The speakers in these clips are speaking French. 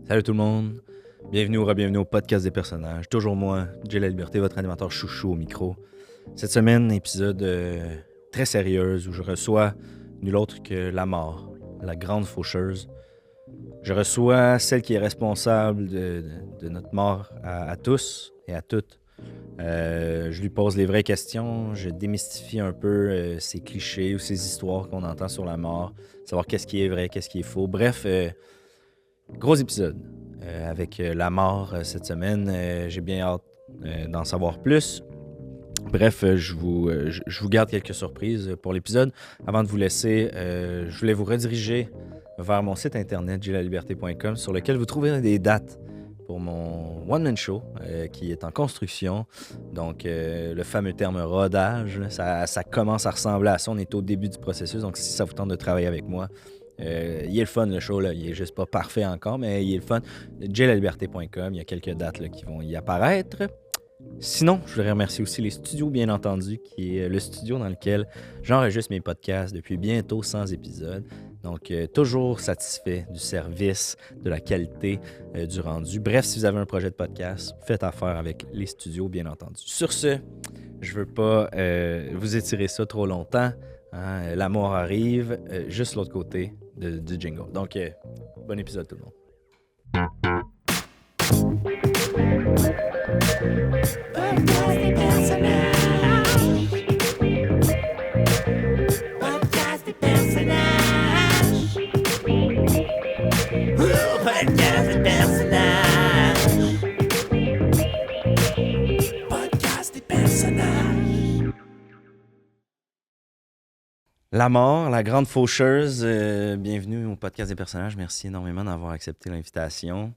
Salut tout le monde, bienvenue ou re-bienvenue au podcast des personnages. Toujours moi, Jay La Liberté, votre animateur chouchou au micro. Cette semaine, épisode très sérieuse où je reçois nul autre que la mort, la grande faucheuse. Je reçois celle qui est responsable de notre mort à tous et à toutes. Je lui pose les vraies questions, je démystifie un peu ces clichés ou ces histoires qu'on entend sur la mort, savoir qu'est-ce qui est vrai, qu'est-ce qui est faux. Bref, gros épisode avec la mort cette semaine. J'ai bien hâte d'en savoir plus. Bref, je vous garde quelques surprises pour l'épisode. Avant de vous laisser, je voulais vous rediriger vers mon site internet jlaliberté.com sur lequel vous trouverez des dates pour mon one-man show qui est en construction. Donc, le fameux terme rodage, là, ça commence à ressembler à ça. On est au début du processus, donc si ça vous tente de travailler avec moi, il est le fun, le show, là. Il est juste pas parfait encore, mais il est le fun. jlaliberté.com, il y a quelques dates là, qui vont y apparaître. Sinon, je voudrais remercier aussi les studios, bien entendu, qui est le studio dans lequel j'enregistre mes podcasts depuis bientôt 100 épisodes. Donc, toujours satisfait du service, de la qualité du rendu. Bref, si vous avez un projet de podcast, faites affaire avec les studios, bien entendu. Sur ce, je veux pas vous étirer ça trop longtemps. Hein? La mort arrive juste l'autre côté du jingle. Donc, bon épisode tout le monde. Podcast des personnages. Podcast des personnages. Podcast des personnages. Podcast des personnages. La mort, la grande faucheuse, bienvenue au podcast des personnages. Merci énormément d'avoir accepté l'invitation.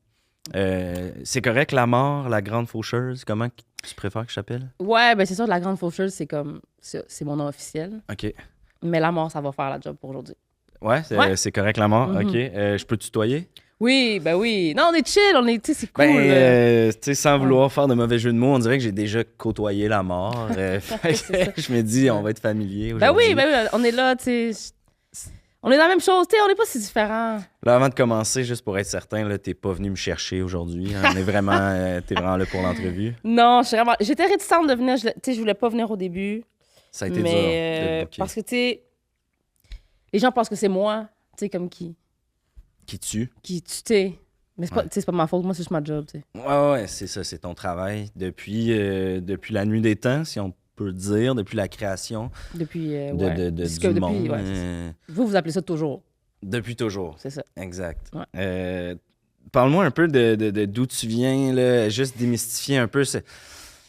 C'est correct, la mort, la grande faucheuse, comment tu préfères que je t'appelle? Ouais, ben c'est sûr, la grande faucheuse, c'est comme... C'est mon nom officiel. OK. Mais la mort, ça va faire la job pour aujourd'hui. Ouais, c'est correct, la mort? OK. Je peux tutoyer? Oui, ben oui. Non, on est chill, on est... Tu sais, c'est cool. Ben, tu sais, sans vouloir faire de mauvais jeux de mots, on dirait que j'ai déjà côtoyé la mort. Fait que je me dis, on va être familier Ben aujourd'hui. oui, on est là, tu sais... On est dans la même chose, tu sais, on n'est pas si différents. Là, avant de commencer, juste pour être certain, là, t'es pas venu me chercher aujourd'hui. Hein. On est vraiment... t'es vraiment là pour l'entrevue. Non, j'étais réticente de venir, tu sais, je voulais pas venir au début. Ça a été mais, dur de te booker. parce que, tu sais, les gens pensent que c'est moi, tu sais, comme qui Qui tue? tu sais. Mais c'est pas, Ouais. tu sais, c'est pas ma faute, moi, c'est juste ma job, tu sais. Ouais, c'est ça, c'est ton travail. Depuis la nuit des temps, si on peut dire, depuis la création Depuis, du depuis, monde. ouais, c'est ça. Vous appelez ça toujours, Depuis toujours. c'est ça. Exact. Ouais. Parle-moi un peu de d'où tu viens, là, juste démystifier un peu.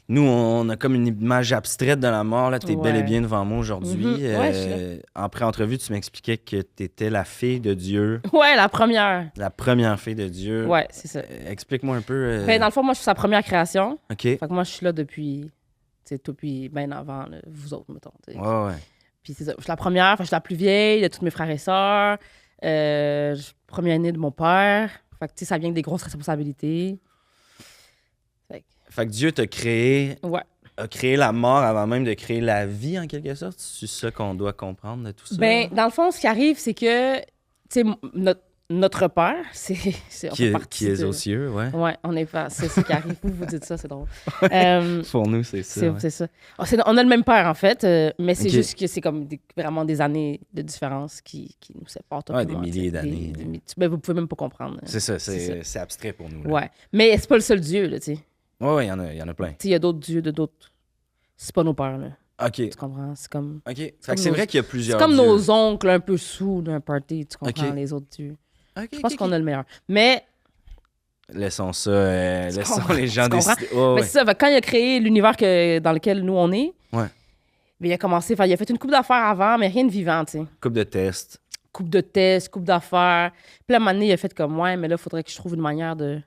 Nous, on a comme une image abstraite de la mort. Tu es bel et Ouais. bien devant moi aujourd'hui. Mhm. Ouais, je suis là. En pré-entrevue, tu m'expliquais que tu étais la fille de Dieu, Ouais, la première. la première fille de Dieu. Ouais, c'est ça. Explique-moi un peu. Ben, dans le fond, moi, je suis sa première création. OK. Fait que moi, je suis là depuis, tu sais, depuis bien avant là, vous autres, mettons. Tu sais. Ouais. Puis c'est ça. Je suis la première, fait que je suis la plus vieille de tous mes frères et sœurs. Je suis la première année de mon père. Fait que, tu sais, ça vient avec des grosses responsabilités. Fait que Dieu t'a créé, Ouais. a créé la mort avant même de créer la vie, en quelque sorte. C'est ça qu'on doit comprendre de tout ça? Ben, dans le fond, ce qui arrive, c'est que, tu sais, notre père, c'est on qui fait est, partie qui est de- aux cieux, ouais. Ouais, on est pas. C'est ce qui arrive. Vous dites ça, c'est drôle. Pour nous, c'est ça. ouais. C'est ça. On a le même père, en fait, mais c'est Ok. juste que c'est comme vraiment des années de différence qui nous séparent. Ouais, des totalement, milliers tu sais, d'années. ben, vous pouvez même pas comprendre. C'est ça, C'est c'est abstrait pour nous. Là. Ouais. Mais c'est pas le seul Dieu, là, tu sais. Ouais, il y en a plein. Tu sais, il y a d'autres dieux de d'autres. C'est pas nos pères, là. OK. Tu comprends? C'est comme. OK. Fait comme que c'est nos- vrai qu'il y a C'est plusieurs comme dieux. nos oncles un peu sous d'un party, tu comprends, Ok. les autres dieux. OK, Je pense qu'on a le meilleur. Mais, Laissons ça, laissons comprends? les gens Tu comprends? décider. Ouais, mais ouais. c'est ça, fait que quand il a créé l'univers dans lequel nous on est, Ouais. ben, il a commencé, il a fait une coupe d'affaires avant, mais rien de vivant, tu sais. Coupe de tests. Coupe de tests, coupe d'affaires. Puis là, à un moment donné, il a fait comme, ouais, mais là, il faudrait que je trouve une manière de.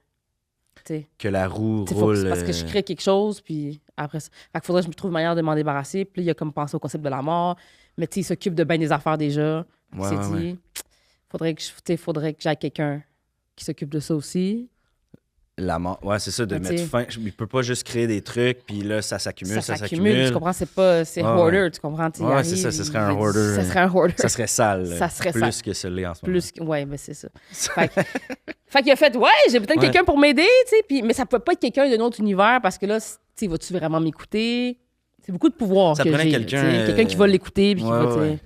Tu sais, Que la roue faut roule. parce que je crée quelque chose, puis après ça. Fait qu'il faudrait que je me trouve une manière de m'en débarrasser. Puis là, il a comme pensé au concept de la mort. Mais tu sais, il s'occupe de bien des affaires déjà. Il Ouais, s'est ouais, dit, faudrait que j'aille quelqu'un qui s'occupe de ça aussi. La mort, ouais, c'est ça, de Mais mettre t'sais- fin. Il peut pas juste créer des trucs, puis là, ça s'accumule, ça Tu s'accumule. comprends? C'est pas... C'est Ouais, hoarder, ouais. tu comprends? Tu sais, Ouais, il c'est ça, arrive, ce serait il un veut- hoarder. Ça serait un hoarder. Ça serait sale. Ça serait plus sale. que ce l'est en ce moment. Plus que... Ouais, mais c'est ça. Fait qu'il a fait, ouais, j'ai peut-être Ouais. quelqu'un pour m'aider, tu sais, puis... mais ça pouvait pas être quelqu'un d'un autre univers parce que là, tu sais, vas-tu vraiment m'écouter? C'est beaucoup de pouvoir Ça que prenait j'ai. quelqu'un, Tu sais, quelqu'un qui va l'écouter, puis qui ouais, va, tu sais. ouais.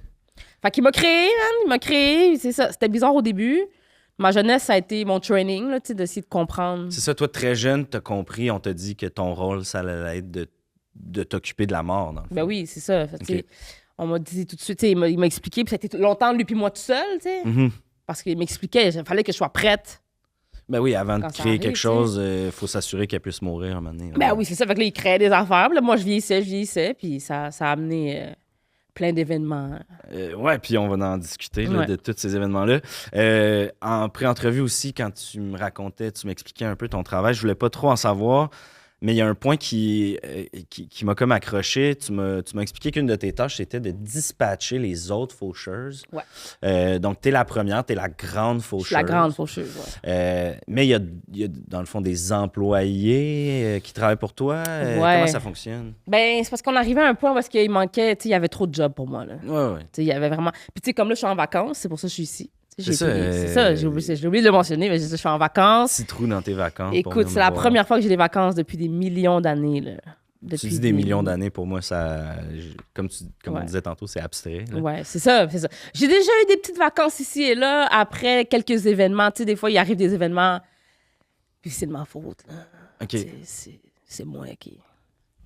Fait qu'il m'a créé, man, il m'a créé, c'est ça. C'était bizarre au début. Ma jeunesse, ça a été mon training, là, tu sais, d'essayer de comprendre. C'est ça, toi, très jeune, t'as compris, on t'a dit que ton rôle, ça allait être de t'occuper de la mort, dans le fond. Ben oui, c'est ça. Fait, tu sais, Ok. on m'a dit tout de suite, tu sais, il m'a expliqué, puis ça a été longtemps, lui puis moi tout seul, tu sais. Mhm. Parce qu'il m'expliquait, il fallait que je sois prête. Ben oui, avant de Quand ça créer arrive, quelque tu sais. chose, il faut s'assurer qu'elle puisse mourir un moment donné. Ben oui, c'est ça. Fait que là, il créait des affaires. Puis là, moi, je vieillissais, puis ça a amené plein d'événements. Ouais, puis on va en discuter là, Ouais. de tous ces événements-là. En pré-entrevue aussi, quand tu me racontais, tu m'expliquais un peu ton travail, je voulais pas trop en savoir, mais il y a un point qui m'a comme accroché. Tu m'as expliqué qu'une de tes tâches, c'était de dispatcher les autres faucheuses. Ouais. Donc, tu es la première, tu es la grande Je faucheuse. suis la grande faucheuse, ouais. Mais il y a, dans le fond, des employés qui travaillent pour toi. Ouais. Comment ça fonctionne? Ben, c'est parce qu'on arrivait à un point où il manquait, tu sais, il y avait trop de jobs pour moi, là. Tu Ouais. sais, il y avait vraiment... Puis tu sais, comme là, je suis en vacances, c'est pour ça que je suis ici. Tu sais, C'est ça, c'est ça, j'ai oublié de le mentionner, mais je suis en vacances. Petit trou dans tes vacances. pour Écoute, venir c'est me la voir. première fois que j'ai des vacances depuis des millions d'années, là. Tu Depuis dis des millions d'années, pour moi, ça, comme on Ouais. disait tantôt, c'est abstrait. Là. Ouais, c'est ça, c'est ça. J'ai déjà eu des petites vacances ici et là, après quelques événements. Tu sais, des fois, il arrive des événements, puis c'est de ma faute, là. OK. Tu sais, c'est moi qui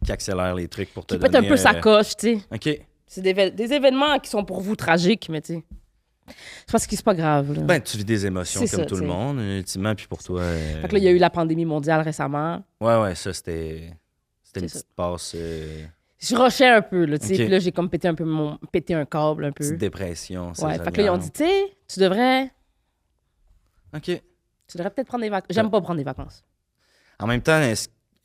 Accélère les trucs pour te pète donner... un peu sa coche, tu sais. OK. C'est des événements qui sont pour vous tragiques, mais tu sais, c'est parce que c'est pas grave, là. Ben, tu vis des émotions C'est comme ça, tout le tu sais. monde, ultimement, puis pour toi... Fait que là, il y a eu la pandémie mondiale récemment. Ouais, ça, c'était une C'est petite passe... Je rushais un peu, là, tu sais. Ok. Puis là, j'ai comme pété un câble un peu. petite dépression. Ouais, fait que là, ils ont dit, tu sais, tu devrais OK. peut-être prendre des vacances. J'aime pas prendre des vacances. En même temps,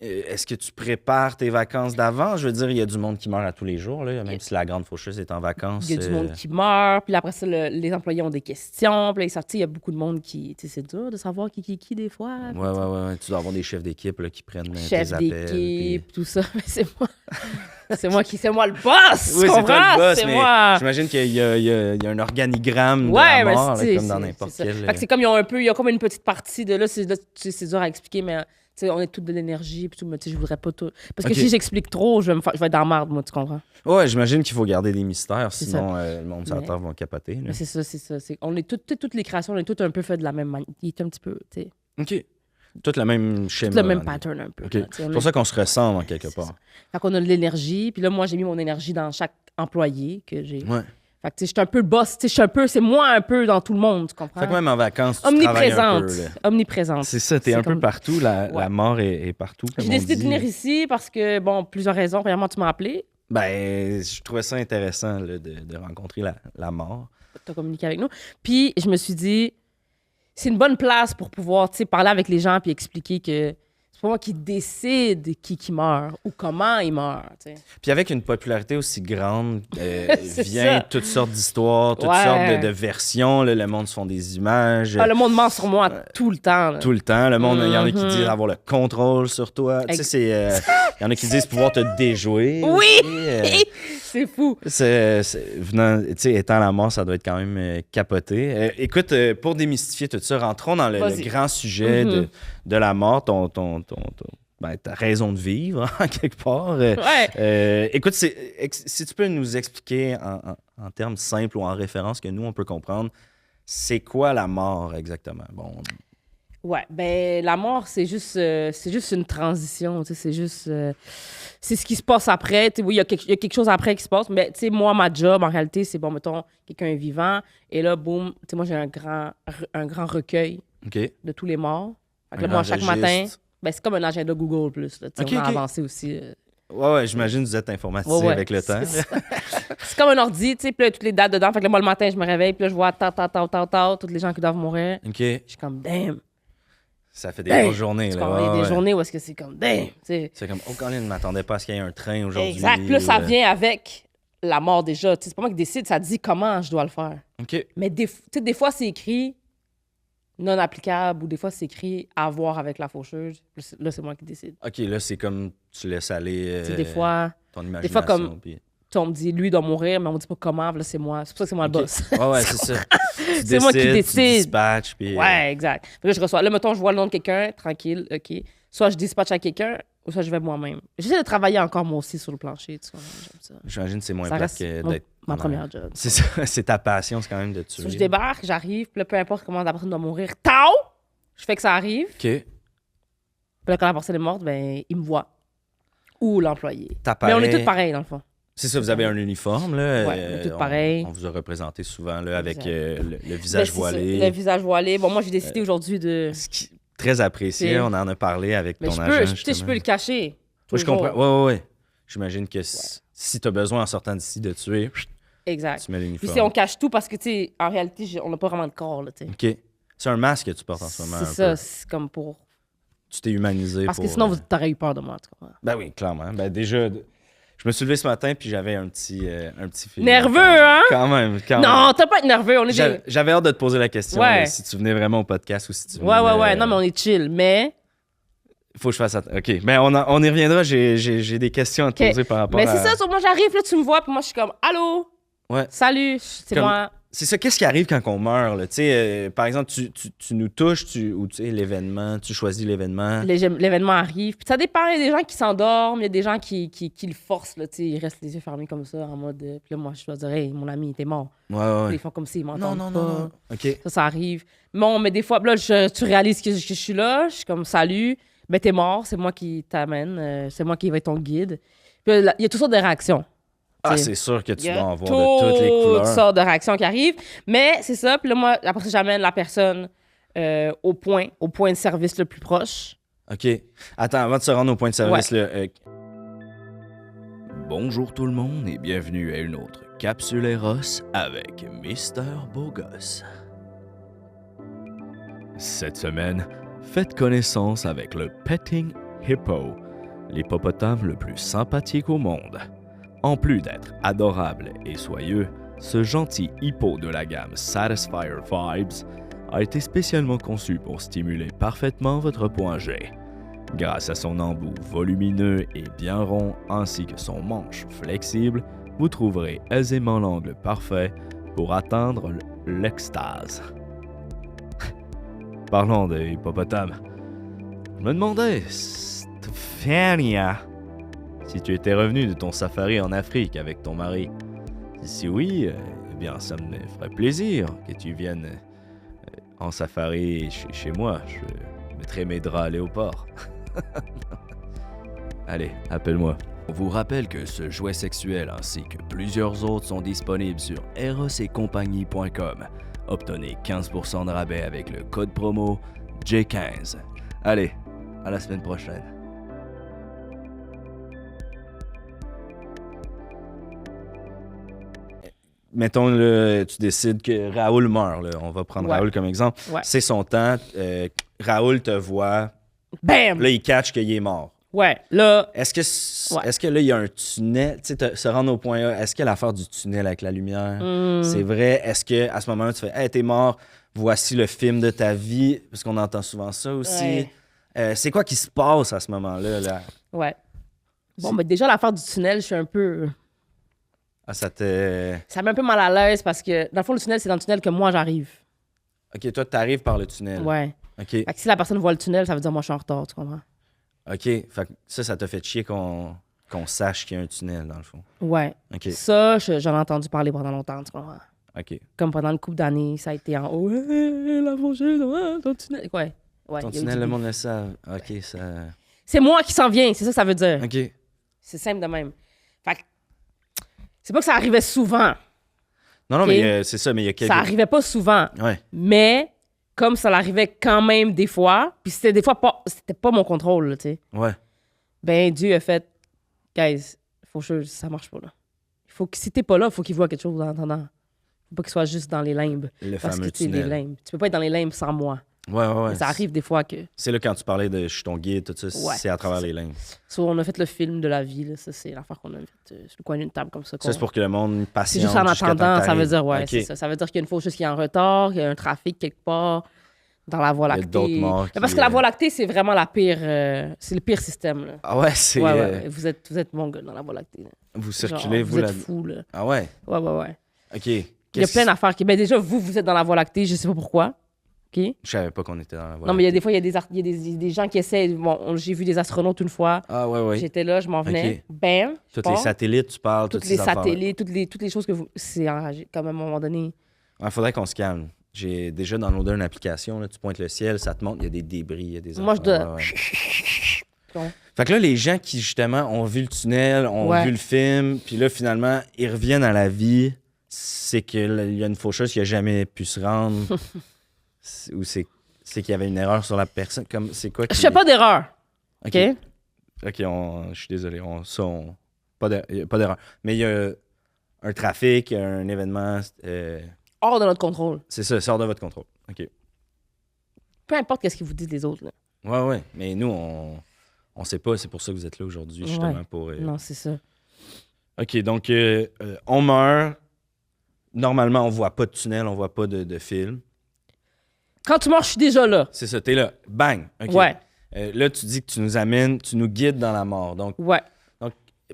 est-ce que tu prépares tes vacances d'avant? Je veux dire, il y a du monde qui meurt à tous les jours, là, même si la grande faucheuse est en vacances. Il y a du monde qui meurt, puis là, après ça, les employés ont des questions, puis là, ils sortent, il y a beaucoup de monde qui... Tu sais, c'est dur de savoir qui des fois. Ouais. Tu dois avoir des chefs d'équipe là, qui prennent Chef tes appels. d'équipe, tout ça. Mais c'est moi. c'est moi le boss, Oui, tu c'est toi comprends? le boss, C'est mais moi. j'imagine qu'il y a un organigramme Ouais, de la mais mort, là, c'est- comme dans c'est- n'importe c'est ça. quel... Fait que c'est comme il y a comme une petite partie de là, c'est dur à expliquer, mais tu sais, on est toutes de l'énergie, puis tout, mais tu sais, je voudrais pas tout. Parce que Ok. si j'explique trop, je vais être dans la marde, moi, tu comprends? Ouais, j'imagine qu'il faut garder des mystères, C'est sinon le monde sur la Mais- terre va capoter. là. Mais c'est ça. On est toutes les créations, on est toutes un peu fait de la même manière. Il est un petit peu, tu sais, OK. Tout le même schéma. tout le même hein. pattern un peu. OK. là, tu sais, C'est on pour est- ça qu'on se ressemble en quelque C'est part. ça. Fait qu'on a de l'énergie, puis là, moi, j'ai mis mon énergie dans chaque employé que j'ai. Ouais. Fait que, tu sais, je suis un peu le boss, tu sais, c'est moi un peu dans tout le monde, tu comprends? Fait que même en vacances, tu travailles un Omniprésente. peu. là. Omniprésente. C'est ça, t'es C'est un peu comme- partout. La Ouais. mort est partout. comme J'ai on décidé de dit. venir ici parce que, bon, plusieurs raisons. Premièrement, tu m'as appelé, Ben, je trouvais ça intéressant là, de rencontrer la mort. tu as communiqué avec nous. Puis, je me suis dit, c'est une bonne place pour pouvoir, tu sais, parler avec les gens puis expliquer que c'est pas moi qui décide qui meurt ou comment il meurt, tu sais. Puis avec une popularité aussi grande, C'est vient ça. toutes sortes d'histoires, toutes Ouais. sortes de versions. Là, le monde se font des images. Ah, le monde ment sur moi tout le temps, là. Tout le temps. Le monde, il y en a qui Mhm. disent avoir le contrôle sur toi. Tu sais, il y en a qui disent pouvoir te déjouer. Oui! aussi. C'est fou. Venant, tu sais, étant la mort, ça doit être quand même capoté. Écoute, pour démystifier tout ça, rentrons dans le Vas-y. grand sujet Mhm. de la mort, ta raison de vivre, en quelque part. Ouais. Écoute, si tu peux nous expliquer en termes simples ou en référence que nous, on peut comprendre, c'est quoi la mort exactement? Bon, Ouais, ben la mort, c'est juste une transition, tu sais, c'est juste... c'est ce qui se passe après. Tu sais, oui, il y a quelque chose après qui se passe, mais tu sais, moi, ma job, en réalité, c'est, bon, mettons, quelqu'un est vivant, et là, boum, tu sais, moi, j'ai un grand recueil OK. de tous les morts. Fait que Un là, moi, chaque registre. matin, ben, c'est comme un agenda Google+. Là, tu sais, Ok, on a ok. avancé aussi. Ouais, j'imagine que vous êtes informatisé Ouais, ouais. avec le temps. C'est ça. C'est comme un ordi, tu sais, puis là, il y a toutes les dates dedans. Fait que là, moi, le matin, je me réveille, puis là, je vois toutes les gens qui doivent mourir. OK. Je suis comme, damn. Ça fait des Damn. grosses journées. Tu Là. comprends? Il y a Ouais, des ouais. journées où est-ce que c'est comme, damn, tu sais. C'est comme, oh, Colin, ne m'attendais pas à ce qu'il y ait un train aujourd'hui. Exact. Puis là, ça ou, vient avec la mort déjà. Tu sais, c'est pas moi qui décide, ça dit comment je dois le faire. OK. Mais tu sais, des fois, c'est écrit non applicable ou des fois, c'est écrit à voir avec la faucheuse. Là, c'est moi qui décide. OK, là, c'est comme tu laisses aller Tu sais, des fois, ton des imagination. fois, comme puis- on me dit, lui, il doit mourir, mais on me dit pas comment. Là, c'est moi. C'est pour ça que c'est moi le OK. boss. Ouais, c'est ça. Tu C'est moi qui décides, décide. Tu dispatches, puis... Ouais, exact. Fait que là, je reçois. Là, mettons, je vois le nom de quelqu'un, tranquille, OK. Soit je dispatche à quelqu'un, ou soit je vais moi-même. J'essaie de travailler encore, moi aussi, sur le plancher. Tu vois, j'aime ça. J'imagine que c'est moins Ça plate reste que mon- d'être... ma en première job. C'est ça, c'est ta passion, c'est quand même de tuer. So, je débarque, j'arrive, puis là, peu importe comment la personne doit mourir, tao! Je fais que ça arrive. OK. Puis là, quand la personne est morte, ben, il me voit. Ou l'employé. Mais T'apparais- on est tous pareils, dans le fond. C'est ça, vous avez un uniforme, là. Ouais, on est tous pareils. On vous a représenté souvent, là, avec Exact. le Ben, visage c'est ça, voilé. le visage voilé. Bon, moi, j'ai décidé aujourd'hui de... Ce qui est très apprécié, C'est- on en a parlé avec Mais ton je agent, peux, tu sais, je justement. peux le cacher. Oui, je toujours. comprends. Ouais. J'imagine que si tu as besoin, en sortant d'ici, de tuer, Exact. tu mets Puis l'uniforme. c'est on cache tout parce que, tu sais, en réalité, on n'a pas vraiment de corps, là, tu sais. OK. C'est un masque que tu portes en ce moment. C'est un ça, peu. c'est comme pour... Tu t'es humanisé Parce que pour, sinon, vous t'aurez eu peur de moi, tu comprends? Ben oui, clairement. Ben déjà, je me suis levé ce matin puis j'avais un petit feeling. Nerveux, hein? Quand même. Non, t'as pas à être nerveux, on est des... J'avais hâte de te poser la question Ouais. là, si tu venais vraiment au podcast ou si tu venais... Ouais, non, mais on est chill, mais... Faut que je fasse OK. Ben on y reviendra. J'ai des questions à te OK. poser par rapport Mais à... c'est ça, moi, j'arrive, là, tu me vois, puis moi, je suis comme, allô? Ouais. Salut, c'est Comme- moi. C'est ça, qu'est-ce qui arrive quand on meurt, là? Tu sais, par exemple, tu nous touches, ou tu sais, l'événement, tu choisis l'événement. L'événement arrive. Puis ça dépend, il y a des gens qui s'endorment, il y a des gens qui le forcent, là, tu sais, ils restent les yeux fermés comme ça, en mode... Puis là, moi, je dois dire, hey, mon ami, il était mort. Ouais, Puis ouais. ils font comme s'ils Non, m'entendent non, pas. non. OK. Ça arrive. Bon, mais des fois, là, tu réalises que je suis là, je suis comme, salut, ben t'es mort, c'est moi qui t'amène, c'est moi qui vais être ton guide. Puis là, il y a toutes sortes de réactions. Ah, T'sais, c'est sûr que tu il y a dois en voir de toutes les couleurs. toutes sortes de réactions qui arrivent. Mais c'est ça, puis là, moi, après ça, j'amène la personne au point de service le plus proche. OK. Attends, avant de se rendre au point de service, là, bonjour tout le monde et bienvenue à une autre Capsule Eros avec Mister Beaugosse. Cette semaine, faites connaissance avec le Petting Hippo, l'hippopotame le plus sympathique au monde. En plus d'être adorable et soyeux, ce gentil hippo de la gamme Satisfier Vibes a été spécialement conçu pour stimuler parfaitement votre point G. Grâce à son embout volumineux et bien rond ainsi que son manche flexible, vous trouverez aisément l'angle parfait pour atteindre l'extase. Parlons de hippopotame. Je me demandais, Stéphania, si tu étais revenu de ton safari en Afrique avec ton mari. Si oui, eh bien ça me ferait plaisir que tu viennes en safari chez moi. Je mettrai mes draps à léopard. Allez, appelle-moi. On vous rappelle que ce jouet sexuel ainsi que plusieurs autres sont disponibles sur erosetcompagnie.com. Obtenez 15% de rabais avec le code promo J15. Allez, à la semaine prochaine. Mettons, là, tu décides que Raoul meurt. Là. On va prendre Ouais. Raoul comme exemple. Ouais. C'est son temps. Raoul te voit. Bam! Là, il catch qu'il est mort. Ouais, là, Est-ce que, Ouais. est-ce que là, il y a un tunnel? Tu sais, se rendre au point A, est-ce que l'affaire du tunnel avec la lumière, hmm, c'est vrai? Est-ce qu'à ce moment-là, tu fais « Hey, t'es mort, voici le film de ta vie », parce qu'on entend souvent ça aussi. Ouais. C'est quoi qui se passe à ce moment-là? Là? ouais. Bon, mais déjà, l'affaire du tunnel, je suis un peu... Ah, ça te... Ça me met un peu mal à l'aise parce que, dans le fond, le tunnel, c'est dans le tunnel que moi, j'arrive. OK, toi, t'arrives par le tunnel. Ouais. OK, Fait que si la personne voit le tunnel, ça veut dire moi, je suis en retard, tu comprends? OK. Fait que ça t'a fait chier qu'on sache qu'il y a un tunnel, dans le fond. Ouais. OK, Ça, j'en ai entendu parler pendant longtemps, tu comprends? OK. Comme pendant une couple d'années, ça a été en haut. Hey, la faucheuse, ton tunnel. Ouais. Ouais, Ton il y a eu tunnel, du le beef. monde le savent. OK, ça... C'est moi qui s'en viens, c'est ça que ça veut dire. OK. C'est simple de même. Fait que, c'est pas que ça arrivait souvent. Non, OK. mais c'est ça, mais il y a quelques... Ça arrivait pas souvent. Ouais. Mais, comme ça l'arrivait quand même des fois, puis c'était des fois pas, c'était pas mon contrôle, là, tu sais. Ouais. Ben, Dieu a fait, guys, faucheuse, ça marche pas, là. Faut que, si t'es pas là, faut qu'il voit quelque chose en attendant. Faut pas qu'il soit juste dans les limbes. Le Parce que, fameux tu sais, les tunnel. limbes. Tu peux pas être dans les limbes sans moi. Ouais. Ça arrive des fois que... C'est là quand tu parlais de « je suis ton guide », tout ça, Ouais, c'est à travers c'est les lignes. So, on a fait le film de la vie, là. Ça, c'est l'affaire qu'on a fait sur le coin d'une table comme ça. Ça, c'est pour que le monde C'est patiente juste en jusqu'à temps attendant, que ça veut t'arrives. dire, ouais, OK. c'est ça. Ça veut dire qu'il y a une faucheuse qui est en retard, qu'il y a un trafic quelque part. dans la Voie Il y a lactée. d'autres morts Mais qui, parce que la Voie lactée, c'est vraiment la pire... c'est le pire système, là. Ah ouais, c'est... Ouais. Vous êtes bon gars dans la Voie lactée, là. Vous Genre, circulez, vous, vous là... êtes fous, là. Ah ouais? Ouais. OK. Il y a plein d'affaires qui... Ben déjà, vous êtes dans la Voie lactée, je sais pas pourquoi. OK? Je savais pas qu'on était dans la Voie Non, mais il y a lactée. des fois, il y a des gens qui essaient... Bon, j'ai vu des astronautes une fois. Ah ouais. J'étais là, je m'en venais. OK. Bam! je Tous les pars. satellites, tu parles, Toutes toutes les ces affaires-là. satellites, toutes les choses que vous... C'est enragé, quand même, à un moment donné. Il faudrait qu'on se calme. J'ai déjà downloadé une application, là, tu pointes le ciel, ça te montre, il y a des débris, il y a des Moi, je affaires. dois... Ouais. Bon. Fait que là, les gens qui, justement, ont vu le tunnel, ont Ouais. vu le film, puis là, finalement, ils reviennent à la vie, c'est qu'il y a une faucheuse qui a jamais pu se rendre, ou c'est qu'il y avait une erreur sur la personne. Comme, c'est quoi Je fais pas d'erreur, OK. OK? OK, je suis désolé. Pas d'erreur. Mais il y a un trafic, un événement. Hors de notre contrôle. C'est ça, ça sort de votre contrôle. OK. Peu importe qu'est-ce qu'ils vous disent les autres, là. Ouais. Mais nous, on sait pas. C'est pour ça que vous êtes là aujourd'hui, justement. Ouais. Pour, Non, c'est ça. OK, donc, on meurt. Normalement, on voit pas de tunnel, on voit pas de film. Quand tu meurs, je suis déjà là. C'est ça, t'es là. Bang! OK. Ouais. Là, tu dis que tu nous amènes, tu nous guides dans la mort. Donc, Ouais.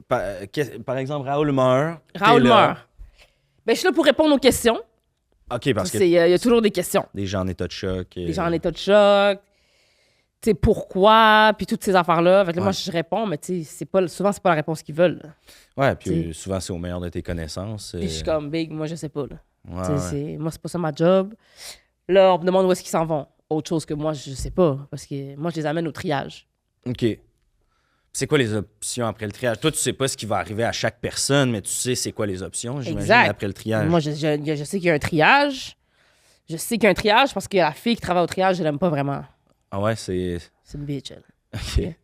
par exemple, Raoul meurt. t'es Raoul là. meurt. Ben, je suis là pour répondre aux questions. OK, parce que Il y a toujours des questions. des gens en état de choc. Les gens en état de choc. Tu sais, pourquoi, puis toutes ces affaires-là. Fait que là, moi, Ouais. je réponds, mais tu sais, souvent, c'est pas la réponse qu'ils veulent. Là. Ouais, puis T'sais. souvent, c'est au meilleur de tes connaissances. Puis je suis comme, big, moi, je sais pas. Là. Ouais, Tu sais, ouais. moi, c'est pas ça ma job. Là, on me demande où est-ce qu'ils s'en vont. Autre chose que moi, je sais pas. Parce que moi, je les amène au triage. OK. C'est quoi les options après le triage? Toi, tu sais pas ce qui va arriver à chaque personne, mais tu sais c'est quoi les options, j'imagine, Exact. après le triage. Moi, je sais qu'il y a un triage. Je sais qu'il y a un triage parce que la fille qui travaille au triage, je l'aime pas vraiment. Ah ouais, c'est... C'est une bitch, elle. OK.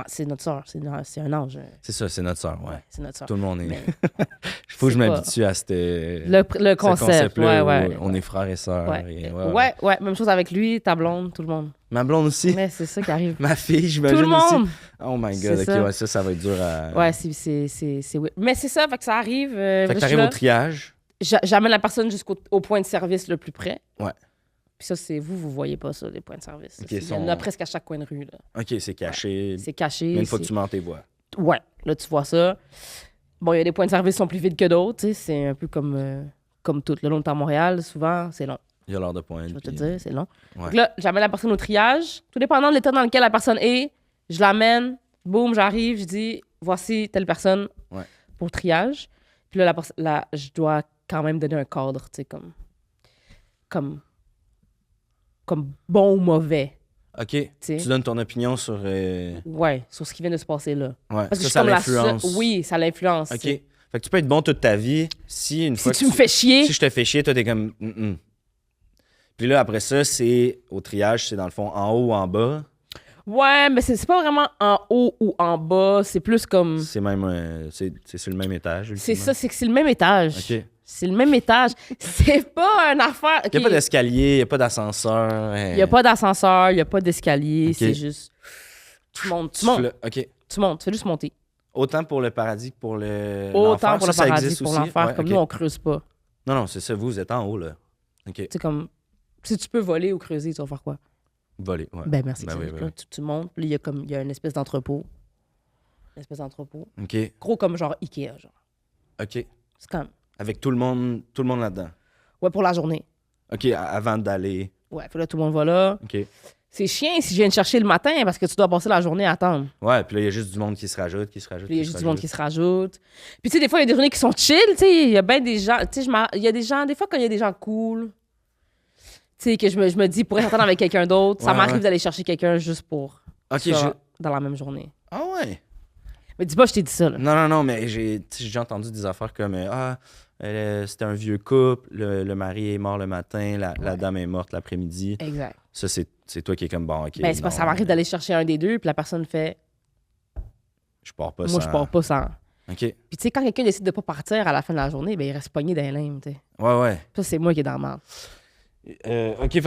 C'est notre soeur. C'est un ange. C'est ça, c'est notre sœur, ouais. C'est notre soeur. Tout le monde est... Mais Faut que je c'est pas- m'habitue à cette... le ce concept, concept-là ouais. où on est frères et sœurs. Ouais. et- Ouais, même chose avec lui, ta blonde, tout le monde. Ma blonde aussi? Mais c'est ça qui arrive. Ma fille, j'imagine Tout le monde! aussi? Oh my C'est God, OK, ça. ouais, ça va être dur à... Ouais, c'est weird. Mais c'est ça, fait que ça arrive. Fait que je suis t'arrives là. au triage. J'amène la personne jusqu'au point de service le plus près. Ouais. Puis ça, c'est vous voyez pas ça, les points de service. Ok, Il y en sont- a presque à chaque coin de rue. Là. OK, c'est caché. C'est caché. Mais une fois que c'est- tu mens tes voix. Ouais, là, tu vois ça. Bon, il y a des points de service qui sont plus vides que d'autres. Tu sais, c'est un peu comme tout. Le long de à Montréal, souvent, c'est long. Il y a l'heure de pointe. Je vais te puis- dire, c'est long. Ouais. Donc là, j'amène la personne au triage. Tout dépendant de l'état dans lequel la personne est, je l'amène. Boum, j'arrive, je dis, voici telle personne Ouais. pour triage. Puis là, je dois quand même donner un cadre, tu sais, comme bon ou mauvais. OK. sais. Tu donnes ton opinion sur... Ouais, sur ce qui vient de se passer là. Ouais, Parce que je suis ça comme la l'influence. seule- Oui, ça l'influence. OK. tu sais. Fait que tu peux être bon toute ta vie si une Si fois tu me fais chier, Si je te fais chier, toi, t'es comme... Puis là, après ça, c'est... Au triage, c'est dans le fond en haut ou en bas. ouais, mais c'est pas vraiment en haut ou en bas. C'est plus comme. C'est même... c'est sur le même étage. C'est ultimement. ça, c'est que c'est le même étage. OK. C'est le même étage. C'est pas une affaire. Il n'y a pas d'escalier, il n'y a pas d'ascenseur. Il n'y a pas d'ascenseur, il n'y a pas d'escalier. Ok. C'est juste. Tu montes, tu Tu montes, OK. tu montes. Tu fais juste monter. Autant pour le paradis que pour le... Autant l'enfer. pour le Ça paradis, existe pour aussi? l'enfer. Ouais, Comme ok. nous, on creuse pas. Non, c'est ça. Vous êtes en haut, là. OK. C'est comme. Si tu peux voler ou creuser, tu vas faire quoi? Voler, ouais. Ben merci. Ben oui, Xavier. ben Là, tu montes, puis il y a une espèce d'entrepôt. Une espèce d'entrepôt. OK. Gros comme genre Ikea, genre. OK. C'est comme. Avec tout le monde là-dedans. Ouais, pour la journée. OK, avant d'aller. Ouais, fait que là, tout le monde va là. OK. C'est chiant si je viens te chercher le matin parce que tu dois passer la journée à attendre. Ouais, puis là, il y a juste du monde qui se rajoute, Puis il y a juste du monde qui se rajoute. Puis tu sais, des fois, il y a des journées qui sont chill, tu sais. Il y a bien des gens. Tu sais, il y a des gens. Des fois, quand il y a des gens cool, tu sais, que je me dis, pourrais s'entendre avec quelqu'un d'autre, ça Ouais, m'arrive ouais. d'aller chercher quelqu'un juste pour. OK, ça, dans la même journée. Ah ouais? Mais dis pas, je t'ai dit ça, là. Non, mais j'ai déjà entendu des affaires comme c'était un vieux couple, le mari est mort le matin, la dame est morte l'après-midi. Exact. Ça, c'est toi qui es comme bon, OK. Ben, c'est parce que ça non, m'arrive d'aller chercher un des deux, puis la personne fait. Je pars pas Moi, sans... je pars pas sans. OK. Puis tu sais, quand quelqu'un décide de pas partir à la fin de la journée, ben, il reste pogné dans les limbes, tu sais. Ouais. Ça, c'est moi qui est dans le mal. OK,